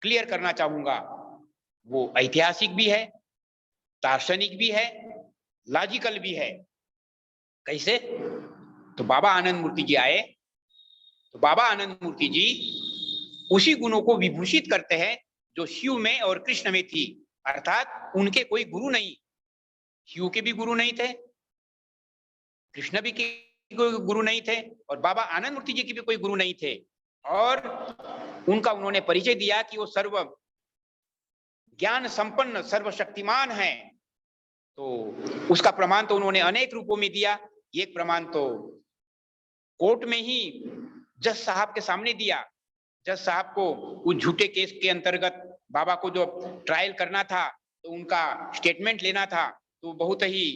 क्लियर करना चाहूंगा। वो ऐतिहासिक भी है, दार्शनिक भी है, लॉजिकल भी है। कैसे? तो बाबा आनंद मूर्ति जी आए, तो बाबा आनंद मूर्ति जी उसी गुणों को विभूषित करते हैं जो शिव में और कृष्ण में थी, अर्थात उनके कोई गुरु नहीं। शिव के भी गुरु नहीं थे, कृष्ण भी के गुरु नहीं थे, और बाबा आनंद मूर्ति जी के भी कोई गुरु नहीं थे। और उनका उन्होंने परिचय दिया कि वो सर्व ज्ञान संपन्न सर्वशक्तिमान है। तो उसका प्रमाण तो उन्होंने अनेक रूपों में दिया। एक प्रमाण तो कोर्ट में ही जज साहब के सामने दिया। जज साहब को उस झूठे केस के अंतर्गत बाबा को जो ट्रायल करना था, तो उनका स्टेटमेंट लेना था, तो बहुत ही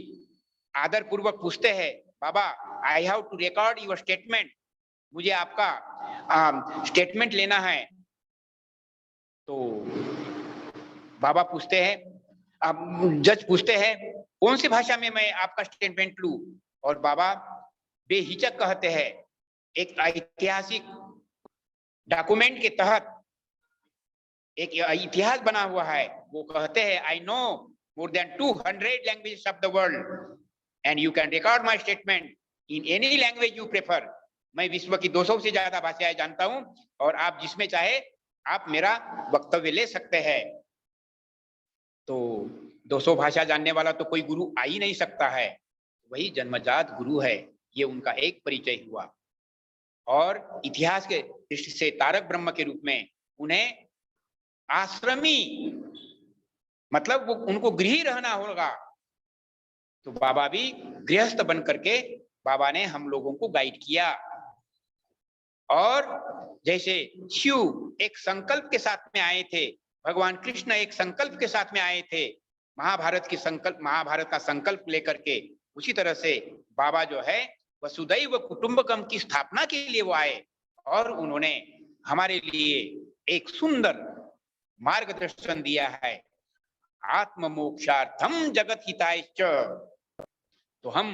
आदर पूर्वक पूछते हैं, Baba I have to record your statement, मुझे आपका स्टेटमेंट लेना है। तो बाबा पूछते हैं, जज पूछते हैं कौन सी भाषा में मैं आपका स्टेटमेंट लूं, और बाबा बेहिचक कहते हैं, एक ऐतिहासिक डॉक्यूमेंट के तहत एक इतिहास बना हुआ है, वो कहते हैं I know more than 200 languages of the world and you can record my statement in any language you prefer. मैं विश्व की 200 से ज्यादा भाषाएं जानता हूं, और आप जिसमें चाहे आप मेरा वक्तव्य ले सकते हैं। तो 200 भाषा जानने वाला तो कोई गुरु आ ही नहीं सकता है, वही जन्मजात गुरु है। ये उनका एक परिचय हुआ। और इतिहास के दृष्टि से तारक ब्रह्म के रूप में उन्हें आश्रमी, मतलब वो उनको गृही रहना होगा। तो बाबा भी गृहस्थ बन करके बाबा ने हम लोगों को गाइड किया। और जैसे शिव एक संकल्प के साथ में आए थे, भगवान कृष्ण एक संकल्प के साथ में आए थे, महाभारत का संकल्प लेकर के, उसी तरह से बाबा जो है वसुदैव कुटुंबकम की स्थापना के लिए वो आए, और उन्होंने हमारे लिए एक सुंदर मार्गदर्शन दिया है, आत्म मोक्षार्थम जगत हितायश्च। तो हम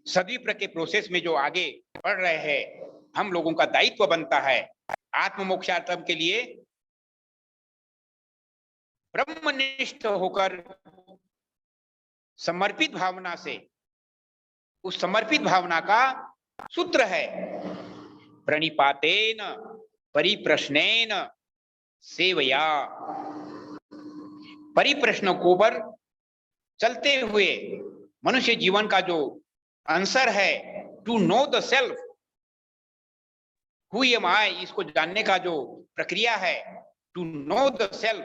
सदविप्र के प्रोसेस में जो आगे बढ़ रहे हैं, हम लोगों का दायित्व बनता है आत्म मोक्षार्थम के लिए ब्रह्मनिष्ठ होकर समर्पित भावना से। उस समर्पित भावना का सूत्र है प्रणिपातेन परिप्रश्नेन सेवया। परिप्रश्न को पर चलते हुए मनुष्य जीवन का जो आंसर है, to know the self, who am I, इसको जानने का जो प्रक्रिया है, टू नो द सेल्फ,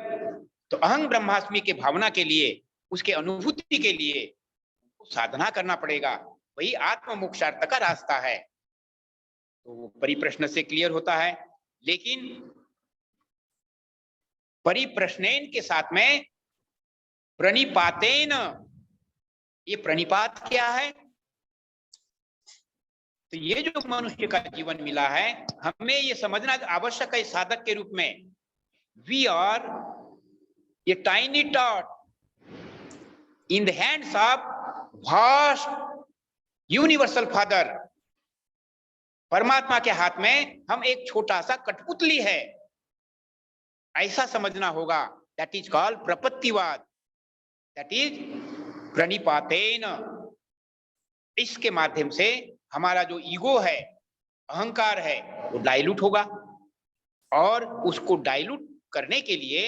तो अहं ब्रह्मास्मि के भावना के लिए, उसके अनुभूति के लिए साधना करना पड़ेगा। वही आत्म मोक्षार्थ का रास्ता है। तो परिप्रश्न से क्लियर होता है, लेकिन परिप्रश्नेन के साथ में प्रणिपातेन, ये प्रणिपात क्या है? तो ये जो मनुष्य का जीवन मिला है, हमें ये समझना आवश्यक है साधक के रूप में। We are a tiny dot in the hands of vast universal father. परमात्मा के हाथ में हम एक छोटा सा कठपुतली है, ऐसा समझना होगा। That is called prapattivad, that is pranipatena. इसके माध्यम से हमारा जो ईगो है, अहंकार है, वो डाइल्यूट होगा, और उसको डाइल्यूट करने के लिए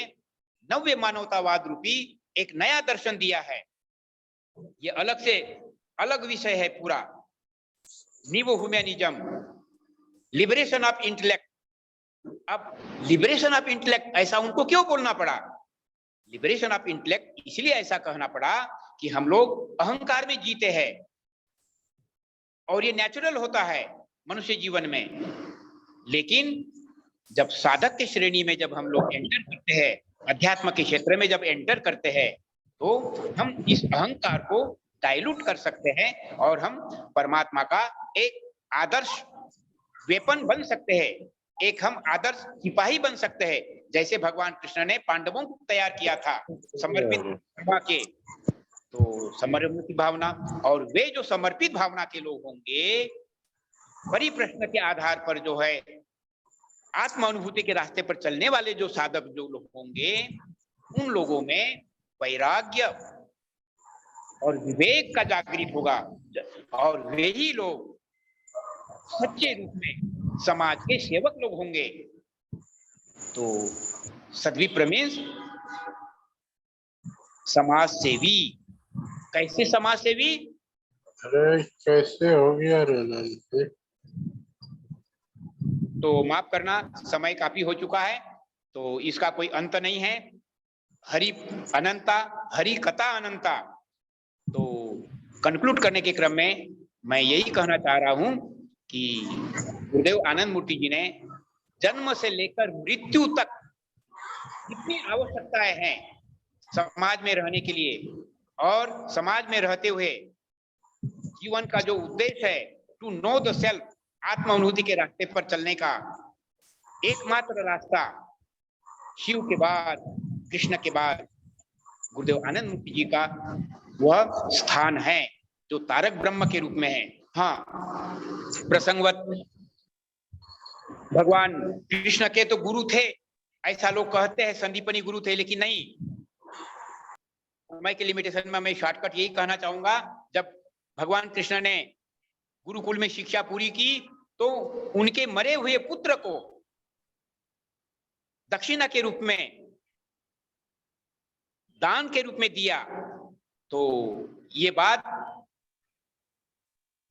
नव्य मानवतावाद रूपी एक नया दर्शन दिया है। ये अलग से अलग विषय है पूरा, new humanism, liberation of intellect. अब लिबरेशन ऑफ इंटेलेक्ट ऐसा उनको क्यों बोलना पड़ा? लिबरेशन ऑफ इंटेलेक्ट इसलिए ऐसा कहना पड़ा कि हम लोग अहंकार में जीते हैं, और ये नेचुरल होता है मनुष्य जीवन में। लेकिन जब साधक की श्रेणी में जब हम लोग एंटर करते हैं, अध्यात्म के क्षेत्र में जब एंटर करते हैं, तो हम इस अहंकार को डाइल्यूट कर सकते हैं और हम परमात्मा का एक आदर्श वेपन बन सकते हैं, एक हम आदर्श सिपाही बन सकते हैं, जैसे भगवान कृष्ण ने पांडवों को तैयार किया था समर्पित भावना के। तो समर्पित भावना, और वे जो समर्पित भावना के लोग होंगे, परिप्रश्न के आधार पर जो है आत्म अनुभूति के रास्ते पर चलने वाले जो साधक जो लोग होंगे, उन लोगों में वैराग्य और विवेक का जागृत होगा, और वे ही लोग सच्चे रूप में समाज के सेवक लोग होंगे। तो सद्विप्र मीन्स समाज सेवी। कैसे समाज सेवी? अरे कैसे हो गया रे? तो माफ करना, समय काफी हो चुका है, तो इसका कोई अंत नहीं है। हरि अनंता, हरि कथा अनंता। तो कंक्लूड करने के क्रम में मैं यही कहना चाह रहा हूं कि गुरुदेव आनंद मूर्ति जी ने जन्म से लेकर मृत्यु तक कितनी आवश्यकताएं हैं समाज में रहने के लिए, और समाज में रहते हुए जीवन का जो उद्देश्य है, टू नो द सेल्फ, आत्म अनुभूति के रास्ते पर चलने का एकमात्र रास्ता शिव के बाद, कृष्ण के बाद गुरुदेव आनंद मूर्ति जी का वह स्थान है जो तारक ब्रह्म के रूप में है। हाँ, प्रसंगवत भगवान कृष्ण के तो गुरु थे, ऐसा लोग कहते हैं, संदीपनी गुरु थे, लेकिन नहीं। समय के लिमिटेशन में मैं शॉर्टकट यही कहना चाहूंगा, जब भगवान कृष्ण ने गुरुकुल में शिक्षा पूरी की, तो उनके मरे हुए पुत्र को दक्षिणा के रूप में, दान के रूप में दिया। तो ये बात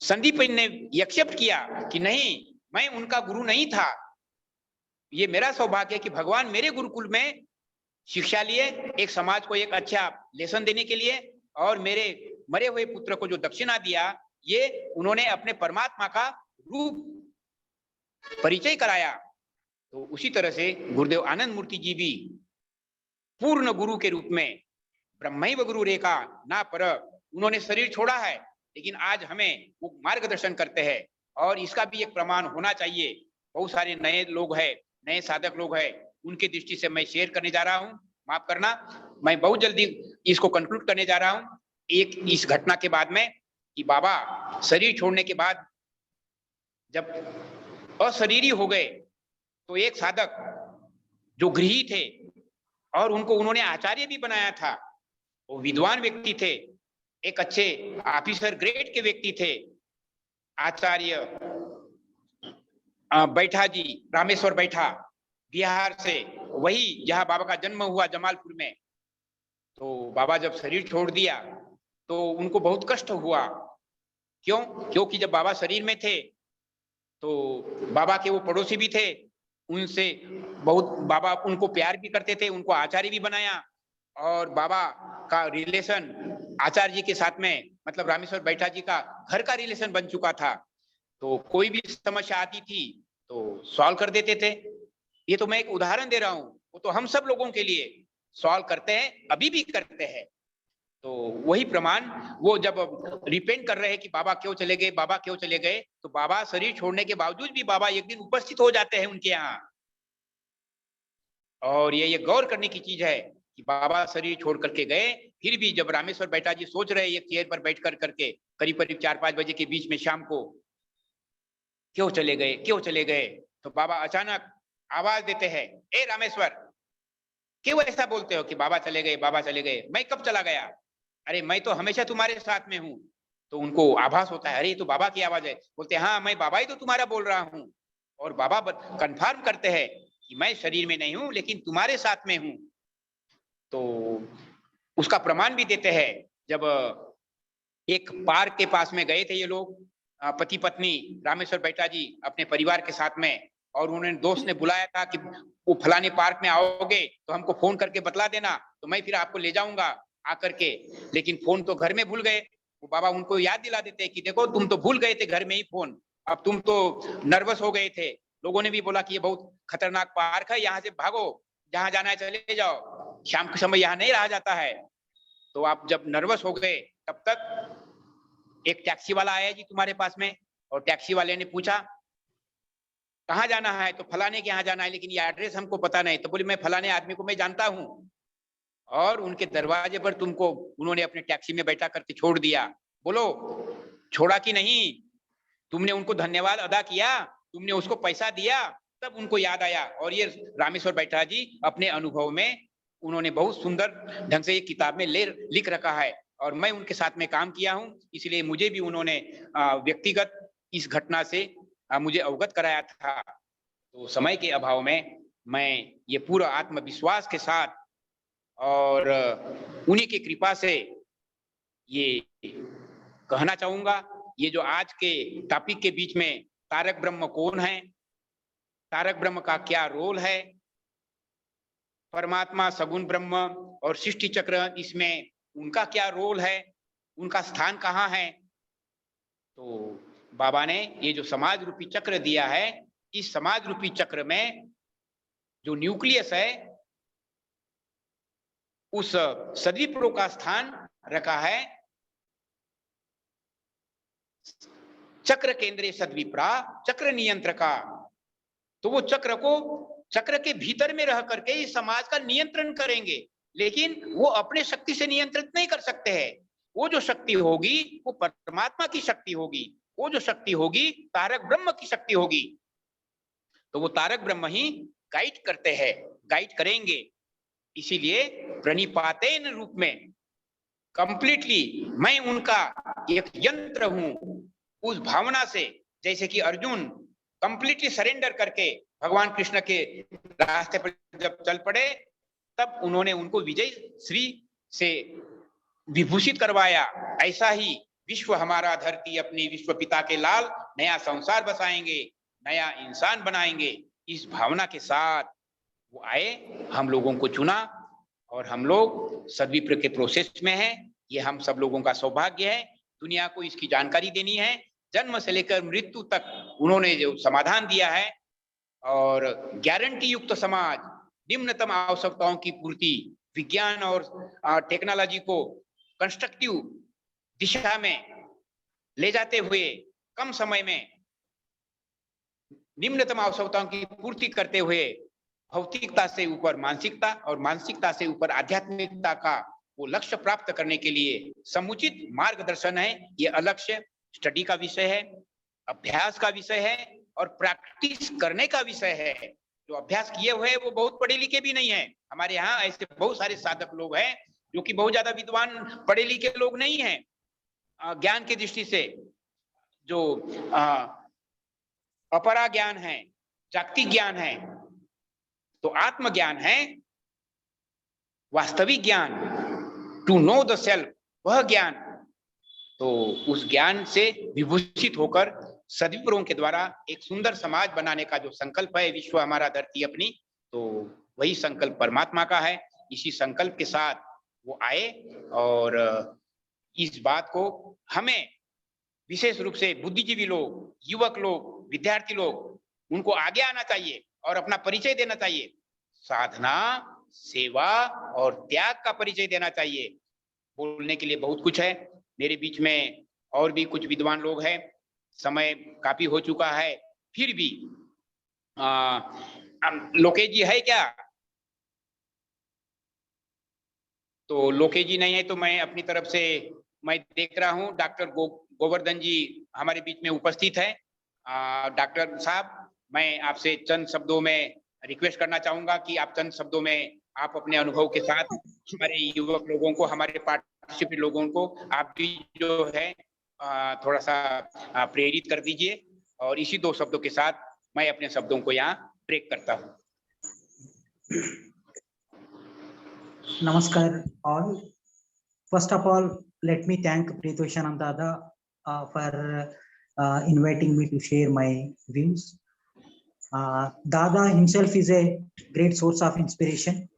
संदीप ने एक्सेप्ट किया कि नहीं, मैं उनका गुरु नहीं था, ये मेरा सौभाग्य है कि भगवान मेरे गुरुकुल में शिक्षा लिए, एक समाज को एक अच्छा लेसन देने के लिए, और मेरे मरे हुए पुत्र को जो दक्षिणा दिया, ये उन्होंने अपने परमात्मा का रूप परिचय कराया। तो उसी तरह से गुरुदेव आनंद मूर्ति जी भी पूर्ण गुरु के रूप में, ब्रह्मैव गुरु रेखा ना पर, उन्होंने शरीर छोड़ा है, लेकिन आज हमें वो मार्गदर्शन करते हैं, और इसका भी एक प्रमाण होना चाहिए। बहुत सारे नए लोग हैं, नए साधक लोग हैं, उनके दृष्टि से मैं शेयर करने जा रहा हूं। माफ करना, मैं बहुत जल्दी इसको कंक्लूड करने जा रहा हूं। एक इस घटना के बाद में कि बाबा शरीर छोड़ने के बाद जब अशरीरी हो गए, तो एक साधक जो गृही थे और उनको उन्होंने आचार्य भी बनाया था, वो विद्वान व्यक्ति थे, एक अच्छे ऑफिसर ग्रेड के व्यक्ति थे, आचार्य बैठा जी, रामेश्वर बैठा, बिहार से, वही जहां बाबा का जन्म हुआ, जमालपुर में। तो बाबा जब शरीर छोड़ दिया तो उनको बहुत कष्ट हुआ। क्यों? क्योंकि जब बाबा शरीर में थे तो बाबा के वो पड़ोसी भी थे, उनसे बहुत बाबा उनको प्यार भी करते थे, उनको आचार्य भी बनाया, और बाबा का रिलेशन आचार्य जी के साथ में, मतलब रामेश्वर बैठा जी का घर का रिलेशन बन चुका था। तो कोई भी समस्या आती थी तो सॉल्व कर देते थे। ये तो मैं एक उदाहरण दे रहा हूं, वो तो हम सब लोगों के लिए सॉल्व करते हैं, अभी भी करते हैं। तो वही प्रमाण, वो जब रिपेंट कर रहे हैं कि बाबा क्यों चले गए, बाबा क्यों चले गए, तो बाबा शरीर छोड़ने के बावजूद भी बाबा एक दिन उपस्थित हो जाते हैं उनके यहाँ। और ये गौर करने की चीज है कि बाबा शरीर छोड़ करके गए, फिर भी जब रामेश्वर बैठा जी सोच रहे एक चेयर पर बैठ करके करीब करीब 4-5 बजे के बीच में शाम को, क्यों चले गए, क्यों चले गए, तो बाबा अचानक आवाज देते हैं, ए रामेश्वर, क्यों ऐसा बोलते हो कि बाबा चले गए, बाबा चले गए? मैं कब चला गया? अरे मैं तो हमेशा तुम्हारे साथ में हूं। तो उनको आभास होता है, अरे ये तो बाबा की आवाज है। बोलते हैं, हाँ मैं बाबा ही तो तुम्हारा बोल रहा हूं। और बाबा कंफर्म करते हैं कि मैं शरीर में नहीं हूं, लेकिन तुम्हारे साथ में हूं। तो उसका प्रमाण भी देते हैं, जब एक पार्क के पास में गए थे ये लोग, पति पत्नी रामेश्वर बैठा जी अपने परिवार के साथ में, और उन्होंने दोस्त ने बुलाया था कि वो फलाने पार्क में आओगे तो हमको फोन करके बतला देना, तो मैं फिर आपको ले जाऊंगा आकर के। लेकिन फोन तो घर में भूल गए। वो बाबा उनको याद दिला देते कि देखो तुम तो भूल गए थे घर में ही फोन, अब तुम तो नर्वस हो गए थे, लोगों ने भी बोला कि ये बहुत खतरनाक पार्क है, यहाँ से भागो, जहां जाना है चले जाओ, शाम के समय यहाँ नहीं रहा जाता है। तो आप जब नर्वस हो गए तब तक एक टैक्सी वाला आया जी तुम्हारे पास में, और टैक्सी वाले ने पूछा कहाँ जाना है, तो फलाने के यहाँ जाना है, लेकिन ये एड्रेस हमको पता नहीं। तो बोले मैं फलाने आदमी को मैं जानता हूँ, और उनके दरवाजे पर तुमको उन्होंने अपने टैक्सी में बैठा करके छोड़ दिया। बोलो छोड़ा कि नहीं? तुमने उनको धन्यवाद अदा किया, तुमने उसको पैसा दिया, तब उनको याद आया। और ये रामेश्वर बैठा जी अपने अनुभव में उन्होंने बहुत सुंदर ढंग से ये किताब में लिख रखा है, और मैं उनके साथ में काम किया हूं, इसलिए मुझे भी उन्होंने व्यक्तिगत इस घटना से मुझे अवगत कराया था। तो समय के अभाव में मैं ये पूरा आत्मविश्वास के साथ और उन्हीं की कृपा से ये कहना चाहूंगा, ये जो आज के टॉपिक के बीच में तारक ब्रह्म कौन है, तारक ब्रह्म का क्या रोल है, परमात्मा सगुण ब्रह्म और सृष्टि चक्र इसमें उनका क्या रोल है, उनका स्थान कहाँ है। तो बाबा ने ये जो समाज रूपी चक्र दिया है, इस समाज रूपी चक्र में जो न्यूक्लियस है उस सद्विप्रो का स्थान रखा है चक्र केंद्रीय सद्विप्रा चक्र नियंत्र का। तो वो चक्र को चक्र के भीतर में रह करके इस समाज का नियंत्रण करेंगे, लेकिन वो अपने शक्ति से नियंत्रित नहीं कर सकते हैं। वो जो शक्ति होगी वो परमात्मा की शक्ति होगी, वो जो शक्ति होगी तारक ब्रह्म की शक्ति होगी। तो वो तारक ब्रह्म ही गाइड करते हैं, गाइड करेंगे। इसीलिए प्रणिपातेन रूप में कंप्लीटली मैं उनका एक यंत्र हूं, उस भावना से, जैसे कि अर्जुन कंप्लीटली सरेंडर करके भगवान कृष्ण के रास्ते पर जब चल पड़े, तब उन्होंने उनको विजय श्री से विभूषित करवाया। ऐसा ही विश्व हमारा धरती अपनी विश्व पिता के लाल, नया संसार बसाएंगे, नया इंसान बनाएंगे। इस भावना के साथ वो आए, हम लोगों को चुना, और हम लोग सद्विप्र के प्रोसेस में हैं। ये हम सब लोगों का सौभाग्य है, दुनिया को इसकी जानकारी देनी है। जन्म से लेकर मृत्यु तक उन्होंने जो समाधान दिया है, और गारंटी युक्त समाज, निम्नतम आवश्यकताओं की पूर्ति, विज्ञान और टेक्नोलॉजी को कंस्ट्रक्टिव दिशा में ले जाते हुए कम समय में निम्नतम आवश्यकताओं की पूर्ति करते हुए भौतिकता से ऊपर मानसिकता और मानसिकता से ऊपर आध्यात्मिकता का वो लक्ष्य प्राप्त करने के लिए समुचित मार्गदर्शन है। ये अलक्ष्य स्टडी का विषय है, अभ्यास का विषय है, और प्रैक्टिस करने का विषय है। जो अभ्यास किए हुए वो बहुत पढ़े लिखे भी नहीं है। हमारे यहाँ ऐसे बहुत सारे साधक लोग हैं जो कि बहुत ज्यादा विद्वान पढ़े लिखे लोग नहीं हैं। ज्ञान की दृष्टि से जो अपरा ज्ञान है, जागतिक ज्ञान है, तो आत्मज्ञान है वास्तविक ज्ञान, टू नो द सेल्फ, वह ज्ञान। तो उस ज्ञान से विभूषित होकर सद्विप्रों के द्वारा एक सुंदर समाज बनाने का जो संकल्प है, विश्व हमारा धरती अपनी, तो वही संकल्प परमात्मा का है। इसी संकल्प के साथ वो आए, और इस बात को हमें विशेष रूप से बुद्धिजीवी लोग, युवक लोग, विद्यार्थी लोग, उनको आगे आना चाहिए और अपना परिचय देना चाहिए। साधना, सेवा और त्याग का परिचय देना चाहिए। बोलने के लिए बहुत कुछ है, मेरे बीच में और भी कुछ विद्वान लोग हैं, समय काफी हो चुका है, फिर भी लोकेश जी है क्या? तो लोकेश जी नहीं है तो मैं अपनी तरफ से मैं देख रहा हूं डॉक्टर गोवर्धन जी हमारे बीच में उपस्थित है। डॉक्टर साहब, मैं आपसे चंद शब्दों में रिक्वेस्ट करना चाहूंगा कि आप चंद शब्दों में आप अपने अनुभव के साथ हमारे युवक लोगों को, हमारे पार्टिसिपेंट लोगों को आप भी जो है थोड़ा सा प्रेरित कर दीजिए। और इसी दो शब्दों के साथ मैं अपने शब्दों को यहाँ ब्रेक करता हूँ। Namaskar all. First of all, let me thank Pritoshanand Dada for inviting me to share my views. Dada himself is a great source of inspiration.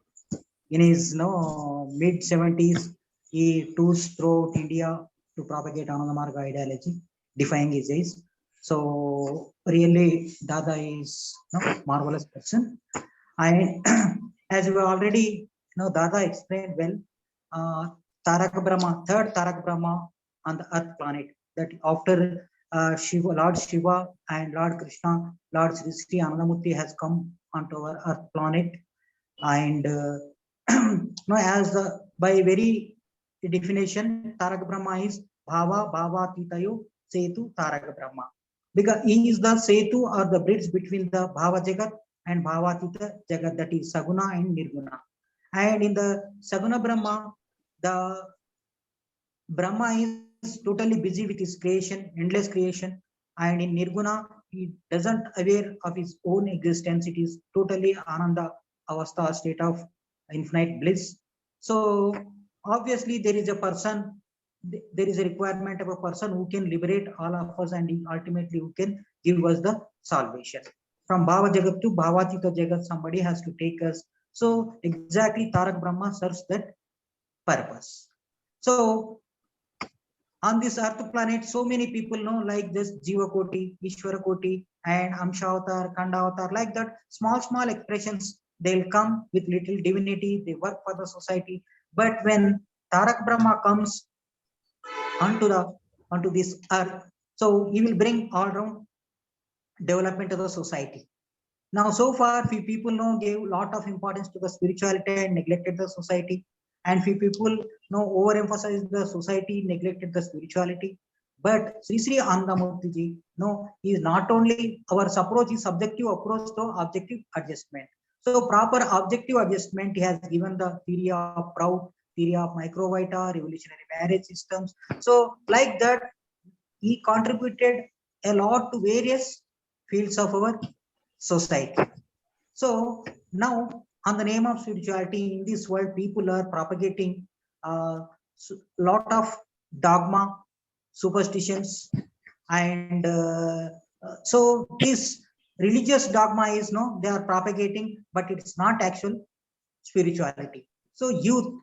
In his mid-70s, he tours throughout India to propagate Anandamarga ideology, defying his age. So really, Dada is marvelous person. And as we already Dada explained well, Tarak Brahma, third Tarak Brahma on the Earth planet. That after Shiva, Lord Shiva and Lord Krishna, Lord Sri Sri Anandamurti has come onto our Earth planet, and as the by very definition, Tarak Brahma is Bhava Bhava Titayo Setu Tarak Brahma, because he is the Setu or the bridge between the Bhava Jagat and Bhavatita Jagat, that is Saguna and Nirguna. And in the Saguna Brahma, the Brahma is totally busy with his creation, endless creation, and in Nirguna, he doesn't aware of his own existence. It is totally Ananda Avastha, state of infinite bliss. So obviously there is a person, there is a requirement of a person who can liberate all of us, and ultimately who can give us the salvation. From Bhava Jagat to Bhavatita Jagat, somebody has to take us. So exactly Tarak Brahma serves that purpose. So on this Earth planet, so many people know, like this Jiva Koti, Ishvara Koti, and Amsha Avatar, Kanda Avatar, like that. Small expressions, they'll come with little divinity, they work for the society. But when Tarak Brahma comes onto this earth, so he will bring all round development of the society. Now, so far, few people gave a lot of importance to the spirituality and neglected the society, and few people overemphasized the society, neglected the spirituality. But Sri Sri Anandamurti ji, he is not only our approach is subjective approach to objective adjustment. So proper objective adjustment, he has given the theory of Prout, theory of microvita, revolutionary marriage systems. So like that, he contributed a lot to various fields of our society. So now, on the name of spirituality in this world, people are propagating a lot of dogma, superstitions, and so this religious dogma is they are propagating, but it's not actual spirituality. So youth,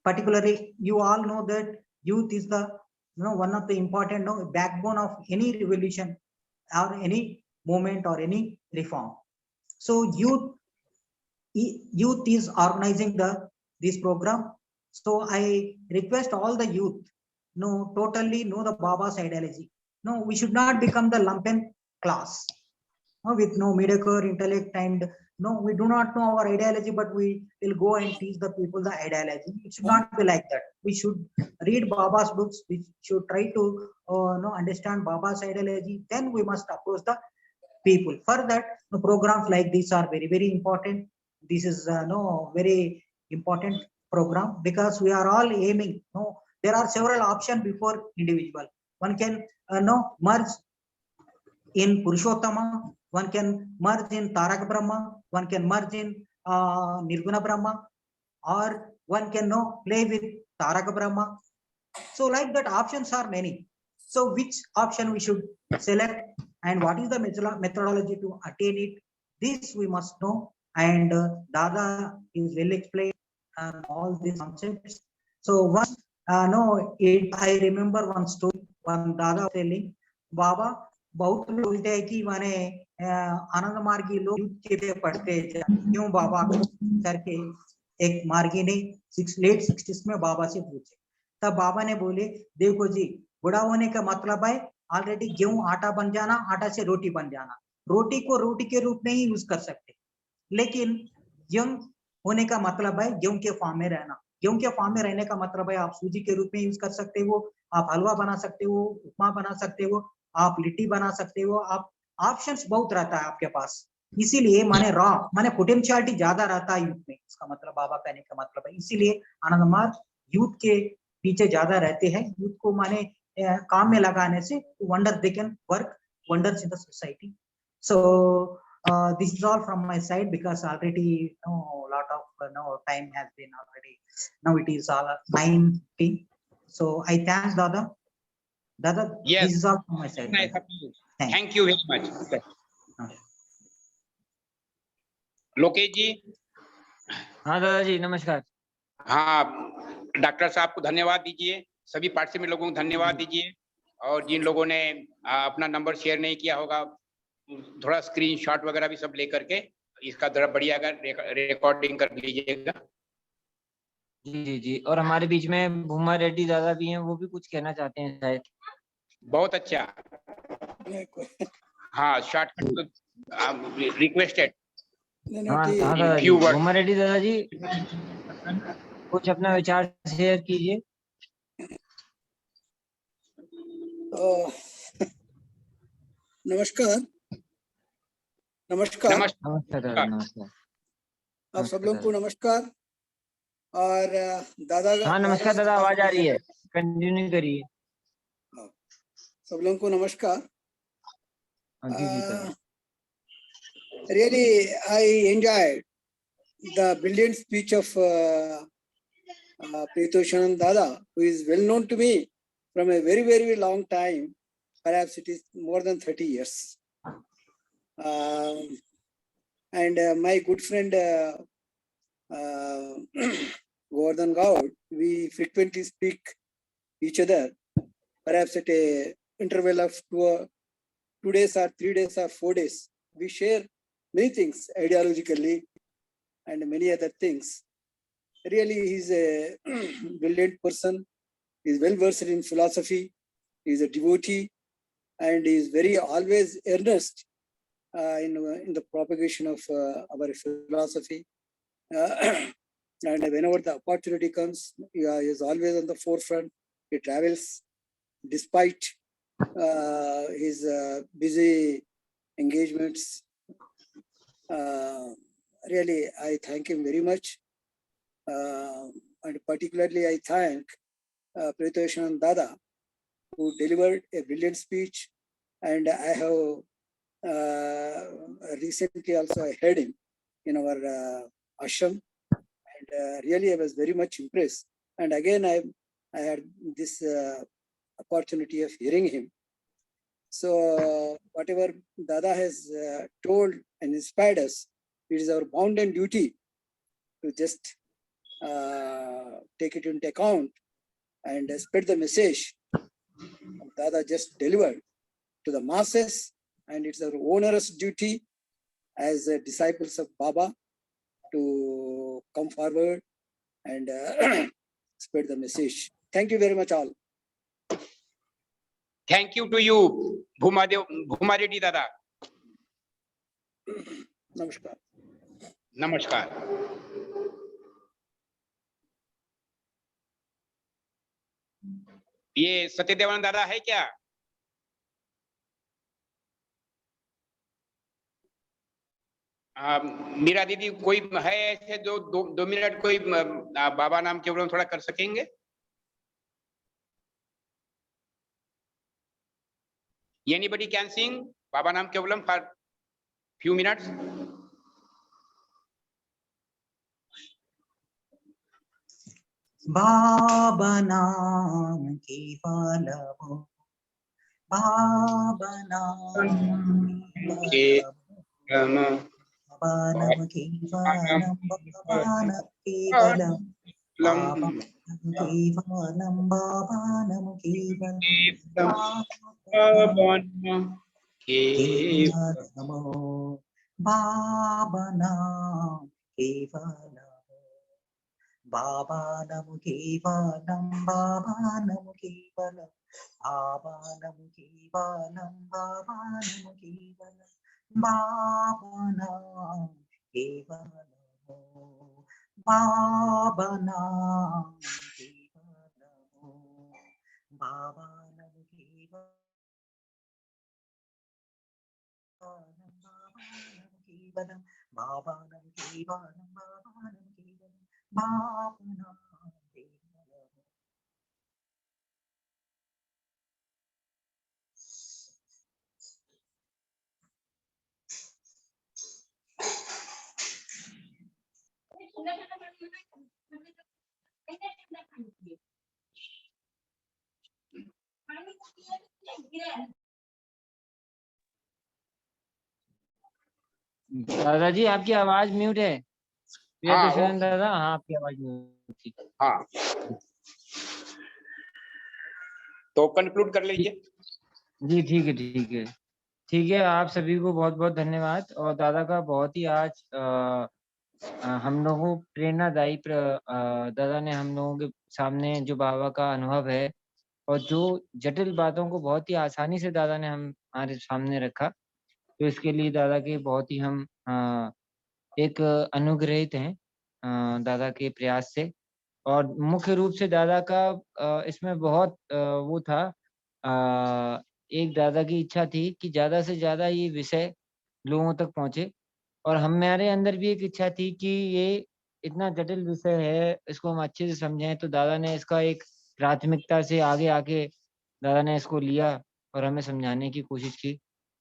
particularly, you all know that youth is the one of the important backbone of any revolution or any movement or any reform. So youth is organizing this program. So I request all the youth totally know the Baba's ideology. No, we should not become the lumpen class with no mediocre intellect, and we do not know our ideology, but we will go and teach the people the ideology. It should not be like that. We should read Baba's books. We should try to understand Baba's ideology. Then we must approach the people. For that, programs like these are very important. This is very important program, because we are all aiming. There are several options before individual. One can merge in Purushottama, one can merge in Tarak Brahma, one can merge in Nirguna Brahma, or one can play with Tarak Brahma. So like that, options are many. So which option we should select, and what is the methodology to attain it? This we must know. And Dada is well explained all these concepts. So once I remember one story, one Dada telling, Baba, बहुत लोग बोलते हैं कि माने आनंद मार्गी लोग युद्ध के पढ़ते हैं, क्यों बाबा करके एक मार्गी ने लेट 60s में बाबा से पूछे। तब बाबा ने बोले, देखो जी, बुढ़ा होने का मतलब है ऑलरेडी गेहूं आटा बन जाना, आटा से रोटी बन जाना। रोटी को रोटी के रूप में ही यूज कर सकते, लेकिन यंग होने का मतलब है गेहूं के फॉर्म में रहना। गेहूं के फॉर्म में रहने का मतलब है आप सूजी के रूप में यूज कर सकते हो, आप हलवा बना सकते हो, उपमा बना सकते हो, आप लिट्टी बना सकते हो, आप ऑप्शंस बहुत रहता है आपके पास। इसीलिए माने रॉ माने पोटेंशियलिटी ज्यादा रहता है यूथ में, इसका मतलब बाबा कहने का मतलब है। इसीलिए आनंद मार्ग यूथ के पीछे ज्यादा रहते हैं। यूथ को माने काम में लगाने से wonder they can work wonders in the society. So this is all from my side, because already lot of time has been already. Now it is all 9:50. So I thanks Dada. Dada, Yes. this is all from my side. Nice of you. Thank you very much. Lokesh ji. हाँ दादाजी नमस्कार। हाँ, doctor साहब को धन्यवाद दीजिए, सभी participant लोगों को धन्यवाद दीजिए। और जिन लोगों ने अपना नंबर शेयर नहीं किया होगा, थोड़ा स्क्रीनशॉट वगैरह भी सब लेकर के इसका जरा बढ़िया रिकॉर्डिंग कर लीजिएगा। जी जी जी। और हमारे बीच में भूमा रेड्डी दादा भी हैं, वो भी कुछ कहना चाहते हैं शायद। बहुत अच्छा। हाँ, शॉर्टकट रिक्वेस्टेड। हाँ हाँ In दादा जी, few words. भूमा रेड्डी दादा जी कुछ अपना विचार शेयर कीजिए। नमस्कार। नमस्कार नमस्कार दादा, नमस्कार। आप सब नमस्कार लोग को दादा। नमस्कार। और दादा हाँ नमस्कार दादा, आवाज आ रही है, कंटिन्यू करिए। सब लोगों को नमस्कार। जी जी दादा। Really, I enjoyed the brilliant speech of Pritoshanand Dada, who is well known to me from a very, very long time. Perhaps it is more than 30 years. And my good friend Govardhan Gaur, we frequently speak each other, perhaps at a interval of 2 days or 3 days or 4 days. We share many things ideologically and many other things. Really, he's a brilliant person. He's well versed in philosophy. He's a devotee, and he's very always earnest in the propagation of our philosophy. And whenever the opportunity comes, he is always on the forefront. He travels despite his busy engagements. Really, I thank him very much. And particularly, I thank Pritoshanand Dada, who delivered a brilliant speech. And I have recently also I heard him in our ashram. And really, I was very much impressed. And again, I had this opportunity of hearing him. So whatever Dada has told and inspired us, it is our bounden duty to just take it into account and spread the message Dada just delivered to the masses. And it's our onerous duty as disciples of Baba to come forward and spread the message. Thank you very much all. Thank you to you, Bhuma Reddy Dada. Namaskar. नमस्कार। ये सत्यदेवानंद दादा है क्या? मीरा दीदी कोई है ऐसे जो 2 मिनट कोई बाबा नाम केवलम थोड़ा कर सकेंगे? Anybody can sing Baba Naam Kevalam for few minutes? Baba Naam Kevalam, Baba Naam Kevalam, Baba Naam Kevalam, Baba Naam Kevalam, Baba Naam Kevalam, Baba Naam Kevalam, Kevalam, Baba Naam Kevalam. Baba Naam Kevalam, Baba Naam Kevalam, Baba Naam Kevalam, Baba Naam Kevalam, Baba Naam Kevalam, Baba Naam Kevalam, Baba Naam Kevalam, Baba Naam Kevalam, Baba Naam Kevalam, Baba Naam Kevalam. दादाजी आपकी आवाज mute है। हाँ, प्रियदर्शन दादा, हाँ आपकी आवाज mute थी। हाँ, तो कंक्लूड कर लीजिए। जी ठीक है, ठीक है, ठीक है। आप सभी को बहुत बहुत धन्यवाद। और दादा का बहुत ही आज हम लोगों को प्रेरणादायी दादा ने हम लोगों के सामने जो बाबा का अनुभव है और जो जटिल बातों को बहुत ही आसानी से दादा ने हमारे सामने रखा, तो इसके लिए दादा के बहुत ही हम एक अनुग्रहित हैं दादा के प्रयास से। और मुख्य रूप से दादा का इसमें बहुत वो था, एक दादा की इच्छा थी कि ज़्यादा से ज़्यादा ये विषय लोगों तक पहुँचे। और हमारे अंदर भी एक इच्छा थी कि ये इतना जटिल विषय है, इसको हम अच्छे से समझें, तो दादा ने इसका एक प्राथमिकता से आगे आके दादा ने इसको लिया और हमें समझाने की कोशिश की।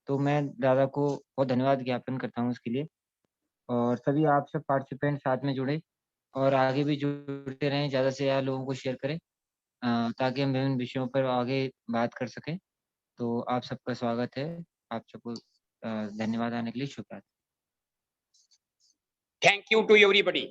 तो मैं दादा को बहुत धन्यवाद ज्ञापन करता हूँ इसके लिए। और सभी आप सब पार्टिसिपेंट साथ में जुड़े और आगे भी जुड़ते रहें, ज़्यादा से ज़्यादा लोगों को शेयर करें ताकि हम विभिन्न विषयों पर आगे बात कर सकें। तो आप सबका स्वागत है। आप सबको धन्यवाद आने के लिए। शुभ रात्रि। Thank you to everybody.